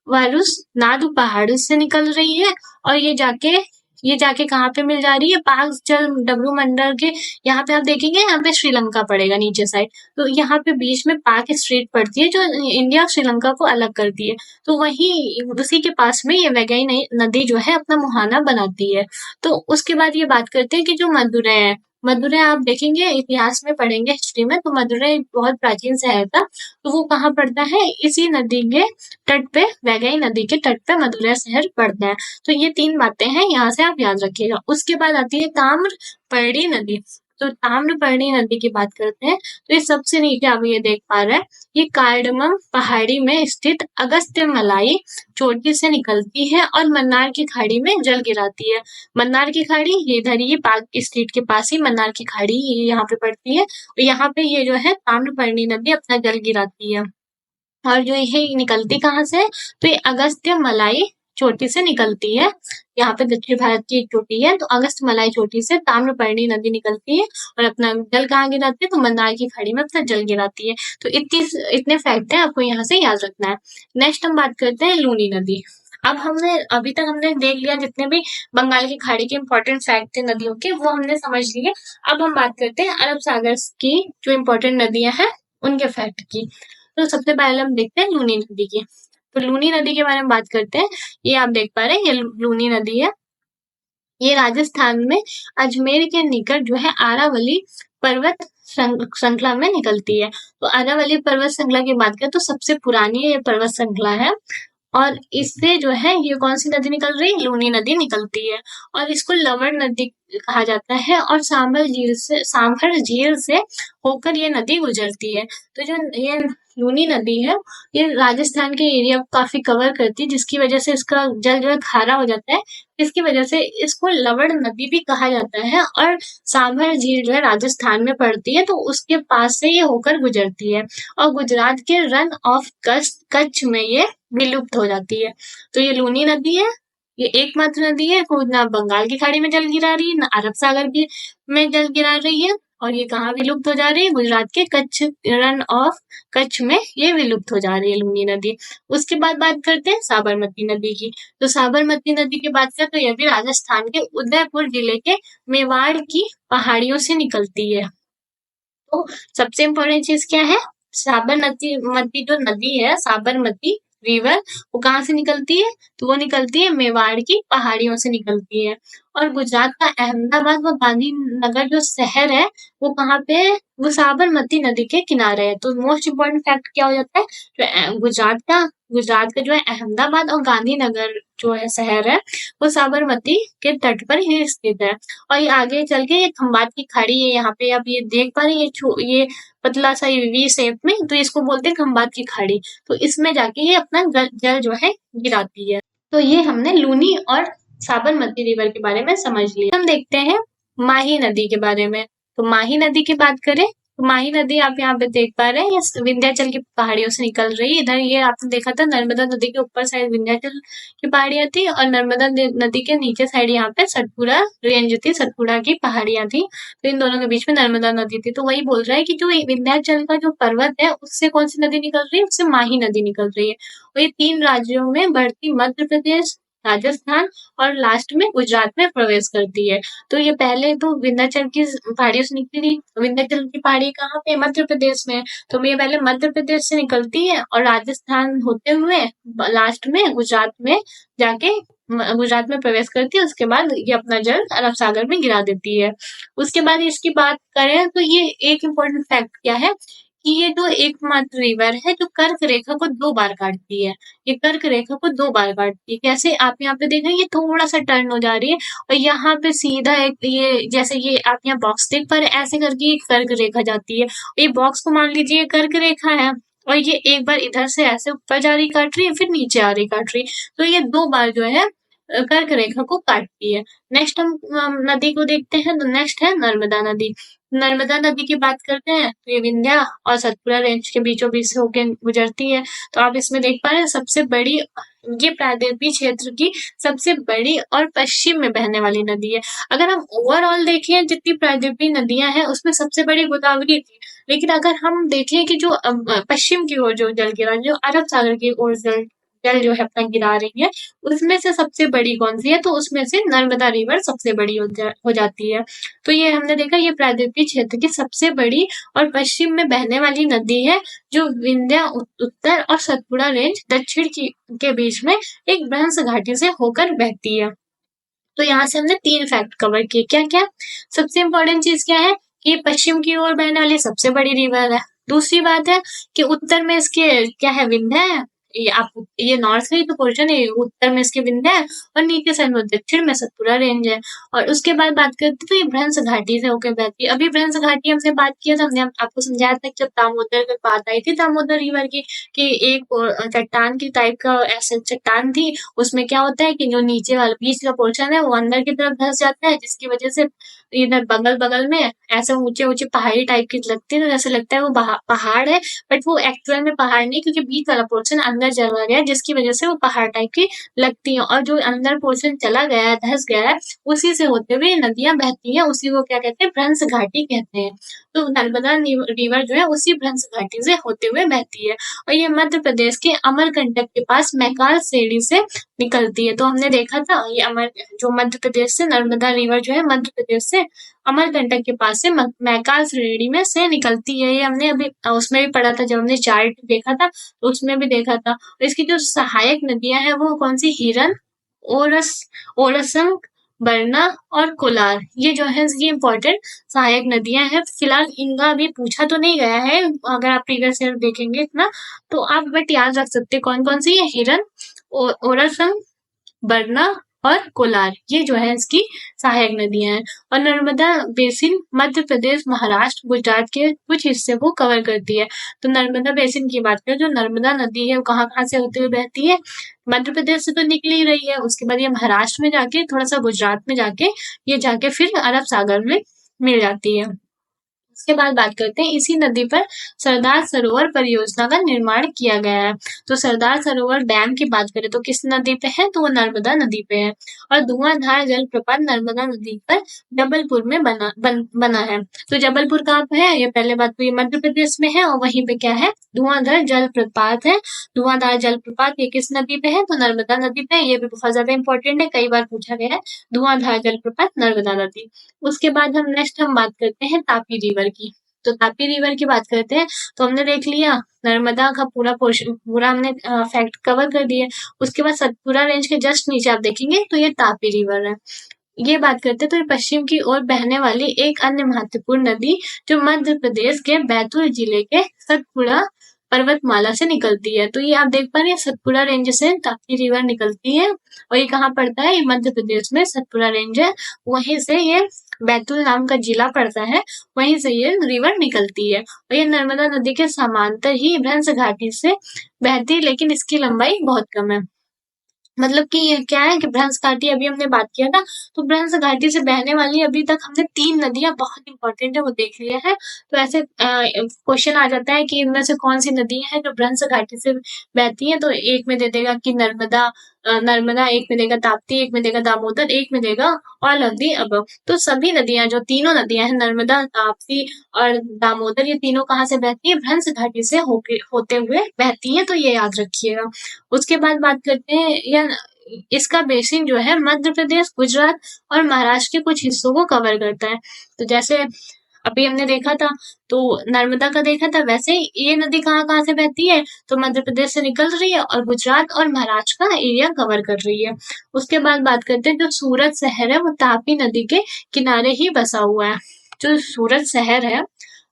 वरुसनाडु पहाड़ों से निकल रही है और ये जाके कहाँ पे मिल जा रही है? पाक जल डमरू मंडल के यहाँ पे आप देखेंगे, यहाँ पे श्रीलंका पड़ेगा नीचे साइड। तो यहाँ पे बीच में पाक स्ट्रीट पड़ती है जो इंडिया और श्रीलंका को अलग करती है। तो वही उसी के पास में ये वैगई नदी जो है अपना मुहाना बनाती है। तो उसके बाद ये बात करते हैं कि जो मदुरै है, मदुरै आप देखेंगे इतिहास में पढ़ेंगे हिस्ट्री में, तो मदुरै बहुत प्राचीन शहर था। तो वो कहाँ पड़ता है? इसी नदी के तट पे, वैगई नदी के तट पे मदुरै शहर पड़ता है। तो ये 3 बातें हैं, यहाँ से आप याद रखिएगा। उसके बाद आती है ताम्रपर्णी नदी। तो ताम्रपर्णी नदी की बात करते हैं, तो ये सबसे नीचे आप ये देख पा रहे हैं, ये कार्डमम पहाड़ी में स्थित अगस्त्यमलाई चोटी से निकलती है और मन्नार की खाड़ी में जल गिराती है। मन्नार की खाड़ी ये इधर ही पाक स्ट्रीट के पास ही मन्नार की खाड़ी ये यहाँ पे पड़ती है। और यहाँ पे ये जो है ताम्रपर्णी नदी अपना जल गिराती है। और जो ये निकलती कहाँ से है, तो ये अगस्त्य मलाई चोटी से निकलती है। यहाँ पे दक्षिण भारत की एक चोटी है, तो अगस्त्य मलाई चोटी से ताम्रपर्णी नदी निकलती है और अपना जल कहाँ गिराती है, तो मंदार की खाड़ी में अपना जल गिराती है। तो इतने फैक्ट है, आपको यहाँ से याद रखना है। नेक्स्ट हम बात करते हैं लूनी नदी। अब अभी तक हमने देख लिया जितने भी बंगाल की खाड़ी के इंपॉर्टेंट फैक्ट थे नदियों के, वो हमने समझ लिए। अब हम बात करते हैं अरब सागर की जो इंपॉर्टेंट नदियां हैं उनके फैक्ट की। तो सबसे पहले हम देखते हैं लूनी नदी की। तो लूनी नदी के बारे में बात करते हैं। ये आप देख पा रहे हैं, ये लूनी नदी है। ये राजस्थान में अजमेर के निकट जो है आरावली पर्वत श्रृंखला में निकलती है। तो आरावली पर्वत श्रृंखला की बात करें तो सबसे पुरानी ये पर्वत श्रृंखला है और इससे जो है ये कौन सी नदी निकल रही है, लूनी नदी निकलती है और इसको लवण नदी कहा जाता है और सांभर झील से होकर ये नदी गुजरती है। तो जो ये लूनी नदी है, ये राजस्थान के एरिया को काफी कवर करती है, जिसकी वजह से इसका जल जो है खारा हो जाता है, इसकी वजह से इसको लवण नदी भी कहा जाता है। और सांभर झील जो है राजस्थान में पड़ती है, तो उसके पास से ये होकर गुजरती है और गुजरात के रन ऑफ कच्छ में ये विलुप्त हो जाती है। तो ये लूनी नदी है, ये एकमात्र नदी है, कोई ना बंगाल की खाड़ी में जल गिरा रही है, ना अरब सागर की में जल गिरा रही है, और ये कहाँ विलुप्त हो जा रही है, गुजरात के कच्छ रन ऑफ कच्छ में ये विलुप्त हो जा रही है लूनी नदी। उसके बाद बात करते हैं साबरमती नदी की। तो साबरमती नदी की बात करें तो यह भी राजस्थान के उदयपुर जिले के मेवाड़ की पहाड़ियों से निकलती है। तो सबसे इम्पोर्टेंट चीज क्या है, साबरमती मती जो नदी है, साबरमती रिवर, वो कहाँ से निकलती है, तो वो निकलती है मेवाड़ की पहाड़ियों से निकलती है। और गुजरात का अहमदाबाद व गांधीनगर जो शहर है, वो कहाँ पे है, वो साबरमती नदी के किनारे है। तो मोस्ट इम्पोर्टेंट फैक्ट क्या हो जाता है, गुजरात का जो है अहमदाबाद और गांधीनगर जो है शहर है, वो साबरमती के तट पर ही स्थित है। और ये आगे चल के ये खंबात की खाड़ी है, यहाँ पे आप ये देख पा रहे हैं, ये पतला सा वी शेप में, तो इसको बोलते हैं खंबात की खाड़ी। तो इसमें जाके ये अपना जल जो है गिराती है। तो ये हमने लूनी और साबरमती रिवर के बारे में समझ लिया। हम देखते हैं माही नदी के बारे में। तो माही नदी की बात करें तो माही नदी आप यहाँ पे देख पा रहे हैं, ये विंध्याचल की पहाड़ियों से निकल रही है। इधर ये आपने देखा था नर्मदा नदी के ऊपर साइड विंध्याचल की पहाड़ियां थी और नर्मदा नदी के नीचे साइड यहाँ पे सतपुड़ा रेंज थी, सतपुड़ा की पहाड़ियां थी। तो इन दोनों के बीच में नर्मदा नदी थी। तो वही बोल रहा है कि जो विंध्याचल का जो पर्वत है उससे कौन सी नदी निकल रही है, उससे माही नदी निकल रही है। और ये 3 राज्यों में बढ़ती, मध्य प्रदेश, राजस्थान और लास्ट में गुजरात में प्रवेश करती है। तो ये पहले तो विंध्याचल की पहाड़ियों से निकली थी। विंध्याचल की पहाड़ी कहाँ पे, मध्य प्रदेश में। तो ये पहले मध्य प्रदेश से निकलती है और राजस्थान होते हुए लास्ट में गुजरात में जाके गुजरात में प्रवेश करती है। उसके बाद ये अपना जल अरब सागर में गिरा देती है। उसके बाद इसकी बात करें तो ये एक इम्पोर्टेंट फैक्ट क्या है कि ये जो एकमात्र रिवर है जो कर्क रेखा को 2 बार काटती है। ये कर्क रेखा को 2 बार काटती है। कैसे, आप यहाँ पे देख रहे हैं, ये थोड़ा सा टर्न हो जा रही है और यहाँ पे सीधा एक ये, जैसे ये आप यहाँ बॉक्स देख पा रहे हैं, ऐसे करके एक कर्क रेखा जाती है। ये बॉक्स को मान लीजिए ये कर्क रेखा है और ये एक बार इधर से ऐसे ऊपर जा रही काट रही है, फिर नीचे आ रही काट रही है। तो ये 2 बार जो है कर्क रेखा को काटती है। नेक्स्ट हम नदी को देखते हैं, तो नेक्स्ट है नर्मदा नदी। नर्मदा नदी की बात करते हैं तो ये विंध्या और सतपुड़ा रेंज के बीचों बीच से होकर गुजरती है। तो आप इसमें देख पा रहे हैं सबसे बड़ी, ये प्रायद्वीपीय क्षेत्र की सबसे बड़ी और पश्चिम में बहने वाली नदी है। अगर हम ओवरऑल देखें जितनी प्रायद्वीपीय नदियां हैं उसमें सबसे बड़ी गोदावरी थी, लेकिन अगर हम देखें कि जो पश्चिम की ओर जो जल गिरा, जो अरब सागर की ओर जल जो है अपना गिरा रही है, उसमें से सबसे बड़ी कौन सी है, तो उसमें से नर्मदा रिवर सबसे बड़ी हो जाती है। तो ये हमने देखा, ये प्रायद्वीपीय क्षेत्र की सबसे बड़ी और पश्चिम में बहने वाली नदी है, जो विंध्या उत्तर और सतपुड़ा रेंज दक्षिण के बीच में एक भ्रंश घाटी से होकर बहती है। तो यहाँ से हमने 3 फैक्ट कवर किए। क्या क्या, सबसे इम्पोर्टेंट चीज क्या है कि पश्चिम की ओर बहने वाली सबसे बड़ी रिवर है। दूसरी बात है कि उत्तर में इसके क्या है, विंध्या है। ये नॉर्थ का ही तो पोर्शन है, उत्तर में इसके विंध्या है और नीचे साइड में दक्षिण में सतपुड़ा रेंज है। और उसके बाद बात करते हैं तो ये भ्रंश घाटी से होकर बहती है। अभी भ्रंश घाटी हमने बात किया था, हमने आपको समझाया था जब दामोदर की बात आई थी, दामोदर रिवर की, कि एक चट्टान की टाइप का ऐसे चट्टान थी, उसमें क्या होता है कि जो नीचे वाला बीच का पोर्शन है वो अंदर की तरफ धंस जाता है, जिसकी वजह से इधर बगल-बगल में ऐसे ऊँचे-ऊँचे पहाड़ी टाइप की लगती है, तो जैसे लगता है वो पहाड़ है, बट वो एक्चुअल में पहाड़ नहीं, क्योंकि बीच वाला पोर्शन अंदर चला गया है, जिसकी वजह से वो पहाड़ टाइप की लगती है। और जो अंदर पोर्शन चला गया है, धँस गया है, उसी से होते हुए नदियाँ बहती हैं, उसी को क्या कहते हैं, भ्रंश घाटी कहते हैं। तो नर्मदा रिवर जो है उसी भ्रंश घाटी से होते हुए बहती है, और ये मध्य प्रदेश के अमरकंटक के पास मैकाल श्रेणी से निकलती है। तो हमने देखा था ये जो मध्य प्रदेश से नर्मदा रिवर जो है मध्य प्रदेश से अमरकंटक के पास से मैकाल श्रेणी में से निकलती है। ये हमने अभी उसमें भी पढ़ा था, जब हमने चार्ट देखा था तो उसमें भी देखा था। और इसकी जो सहायक नदियां हैं वो कौन सी, हिरन, ओरस ओरसंग, बरना और कोलार, ये जो है ये इम्पोर्टेंट सहायक नदियां हैं। फिलहाल इनका अभी पूछा तो नहीं गया है, अगर आप प्रीवियस ईयर देखेंगे इतना तो आप बट याद रख सकते हैं कौन कौन सी है, हिरन, ओरसंग, बरना और कोलार, ये जो है इसकी सहायक नदियां हैं। और नर्मदा बेसिन मध्य प्रदेश, महाराष्ट्र, गुजरात के कुछ हिस्से को कवर करती है। तो नर्मदा बेसिन की बात करें, जो नर्मदा नदी है वो कहाँ कहाँ से होते हुए बहती है, मध्य प्रदेश से तो निकल ही रही है, उसके बाद ये महाराष्ट्र में जाके थोड़ा सा गुजरात में जाके ये जाके फिर अरब सागर में मिल जाती है। उसके बाद बात करते हैं, इसी नदी पर सरदार सरोवर परियोजना का निर्माण किया गया है। तो सरदार सरोवर डैम की बात करें तो किस नदी पे है, तो वो नर्मदा नदी पे है। और धुआंधार जलप्रपात नर्मदा नदी पर जबलपुर में बना है। तो जबलपुर कहाँ पे है, ये पहले बात तो ये मध्य प्रदेश में है, और वहीं पे क्या है, धुआंधार जलप्रपात है। धुआंधार जलप्रपात ये किस नदी पे है, तो नर्मदा नदी पे है। ये भी बहुत ज्यादा इंपॉर्टेंट है, कई बार पूछा गया है, धुआंधार जलप्रपात नर्मदा नदी। उसके बाद हम बात करते हैं तापी रिवर की। तो तापी रिवर की बात करते हैं, तो हमने देख लिया नर्मदा का पूरा पोर्शन, पूरा हमने फैक्ट कवर कर दिए। उसके बाद सतपुरा रेंज के जस्ट नीचे आप देखेंगे तो ये तापी रिवर है। ये बात करते हैं, तो ये पश्चिम की ओर बहने वाली एक अन्य महत्वपूर्ण नदी जो मध्य प्रदेश के बैतूल जिले के सतपुड़ा पर्वतमाला से निकलती है। तो ये आप देख पा रहे हैं, सतपुड़ा रेंज से ताप्ती रिवर निकलती है, और ये कहाँ पड़ता है, ये मध्य प्रदेश में सतपुड़ा रेंज है, वहीं से ये बैतूल नाम का जिला पड़ता है, वहीं से ये रिवर निकलती है। और ये नर्मदा नदी के समांतर ही भ्रंश घाटी से बहती है, लेकिन इसकी लंबाई बहुत कम है। मतलब कि ये क्या है कि भ्रंश घाटी अभी हमने बात किया था, तो भ्रंश घाटी से बहने वाली अभी तक हमने 3 नदियां बहुत इंपॉर्टेंट है वो देख लिया है। तो ऐसे क्वेश्चन आ जाता है कि इनमें से कौन सी नदियां हैं जो भ्रंश घाटी से बहती हैं, तो एक में दे देगा कि नर्मदा, एक में देगा ताप्ती, एक में देगा दामोदर, एक में देगा ऑल ऑफ दी अबव। तो सभी नदियां, जो तीनों नदियां हैं, नर्मदा, ताप्ती और दामोदर, ये तीनों कहाँ से बहती है, भ्रंश घाटी से होते हुए बहती है, तो ये याद रखिएगा। उसके बाद बात करते हैं, या इसका बेसिन जो है मध्य प्रदेश, गुजरात और महाराष्ट्र के कुछ हिस्सों को कवर करता है। तो जैसे अभी हमने देखा था, तो नर्मदा का देखा था, वैसे ही ये नदी कहाँ कहाँ से बहती है, तो मध्य प्रदेश से निकल रही है और गुजरात और महाराष्ट्र का एरिया कवर कर रही है। उसके बाद बात करते हैं, जो सूरत शहर है वो तापी नदी के किनारे ही बसा हुआ है। जो सूरत शहर है,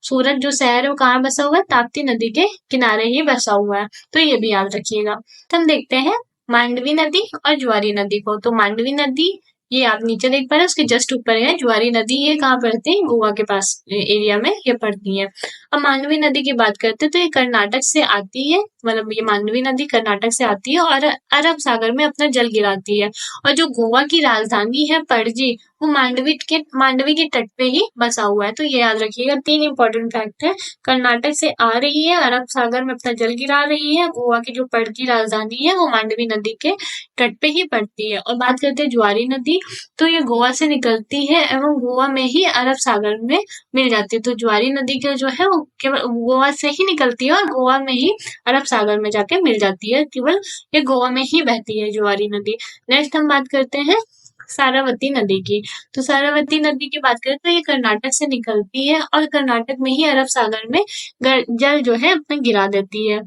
सूरत जो शहर है वो कहाँ बसा हुआ है, ताप्ती नदी के किनारे ही बसा हुआ है, तो ये भी याद रखिएगा। हम देखते हैं मांडवी नदी और ज्वारी नदी को। तो मांडवी नदी ये आप नीचे देख पा रहे हैं, उसके जस्ट ऊपर है। ज्वारी नदी ये कहाँ पड़ती है, गोवा के पास एरिया में ये पड़ती है। अब मांडवी नदी की बात करते हैं, तो ये कर्नाटक से आती है, मतलब ये मांडवी नदी कर्नाटक से आती है और अरब सागर में अपना जल गिराती है। और जो गोवा की राजधानी है पणजी, वो मांडवी के तट पे ही बसा हुआ है, तो ये याद रखिएगा। 3 इंपॉर्टेंट फैक्ट है, कर्नाटक से आ रही है, अरब सागर में अपना जल गिरा रही है, गोवा की जो पणजी राजधानी है वो मांडवी नदी के तट पे ही पड़ती है। और बात करते हैं ज्वारी नदी, तो ये गोवा से निकलती है एवं गोवा में ही अरब सागर में मिल जाती है। तो ज्वारी नदी का जो है वो केवल गोवा से ही निकलती है और गोवा में ही अरब सागर में जाके मिल जाती है, केवल ये गोवा में ही बहती है ज्वारी नदी। नेक्स्ट हम बात करते हैं सारावती नदी की। तो सारावती नदी की बात करें तो ये कर्नाटक से निकलती है और कर्नाटक में ही अरब सागर में जल जो है अपना गिरा देती है।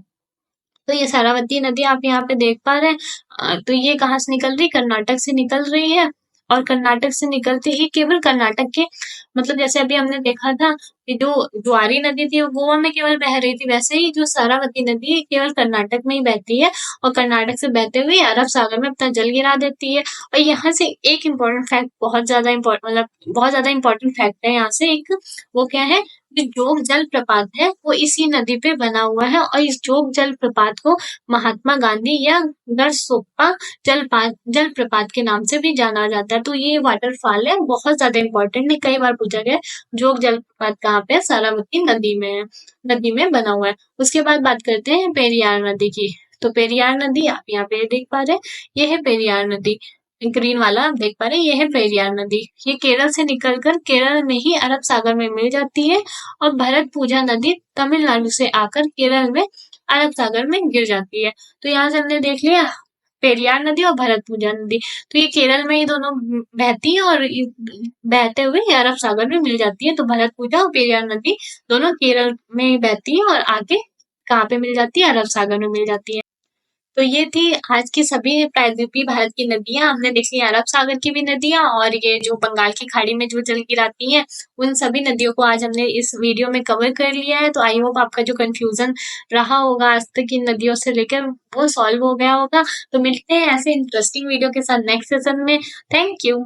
तो ये सारावती नदी आप यहाँ पे देख पा रहे हैं, तो ये कहाँ से निकल रही, कर्नाटक से निकल रही है। और कर्नाटक से निकलते ही केवल कर्नाटक के, मतलब जैसे अभी हमने देखा था कि जो ज्वारी नदी थी वो गोवा में केवल बह रही थी, वैसे ही जो सारावती नदी है केवल कर्नाटक में ही बहती है और कर्नाटक से बहते हुए अरब सागर में अपना जल गिरा देती है। और यहाँ से एक इम्पोर्टेंट फैक्ट, बहुत ज्यादा इम्पोर्टेंट फैक्ट है यहाँ से एक, वो क्या है, जो जोग जलप्रपात है वो इसी नदी पे बना हुआ है और इस जोग जलप्रपात को महात्मा गांधी या नरसोप्पा जलप्रपात के नाम से भी जाना जाता है। तो ये वाटरफॉल है, बहुत ज्यादा इंपॉर्टेंट है, कई बार पूछा गया है। जोग जलप्रपात कहाँ पे है? सारावती नदी में है, नदी में बना हुआ है। उसके बाद बात करते हैं पेरियार नदी की। तो पेरियार नदी आप यहाँ पे देख पा रहे हैं, ये है पेरियार नदी। ग्रीन वाला आप देख पा रहे हैं, ये है पेरियार नदी। ये केरल से निकलकर केरल में ही अरब सागर में मिल जाती है और भरतपुझा नदी तमिलनाडु से आकर केरल में अरब सागर में गिर जाती है। तो यहाँ से हमने देख लिया पेरियार नदी और भरतपुझा नदी। तो ये केरल में ही दोनों बहती हैं और बहते हुए ये अरब सागर में मिल जाती है। तो भरतपुझा और पेरियार नदी दोनों केरल में बहती है और आगे कहाँ पे मिल जाती है? अरब सागर में मिल जाती है। तो ये थी आज की सभी प्रायद्वीपीय भारत की नदियाँ। हमने देख ली अरब सागर की भी नदियाँ और ये जो बंगाल की खाड़ी में जो जल गिराती हैं, उन सभी नदियों को आज हमने इस वीडियो में कवर कर लिया है। तो आई होप आपका जो कन्फ्यूज़न रहा होगा आज तक इन नदियों से लेकर, वो सॉल्व हो गया होगा। तो मिलते हैं ऐसे इंटरेस्टिंग वीडियो के साथ नेक्स्ट सेशन में। Thank you.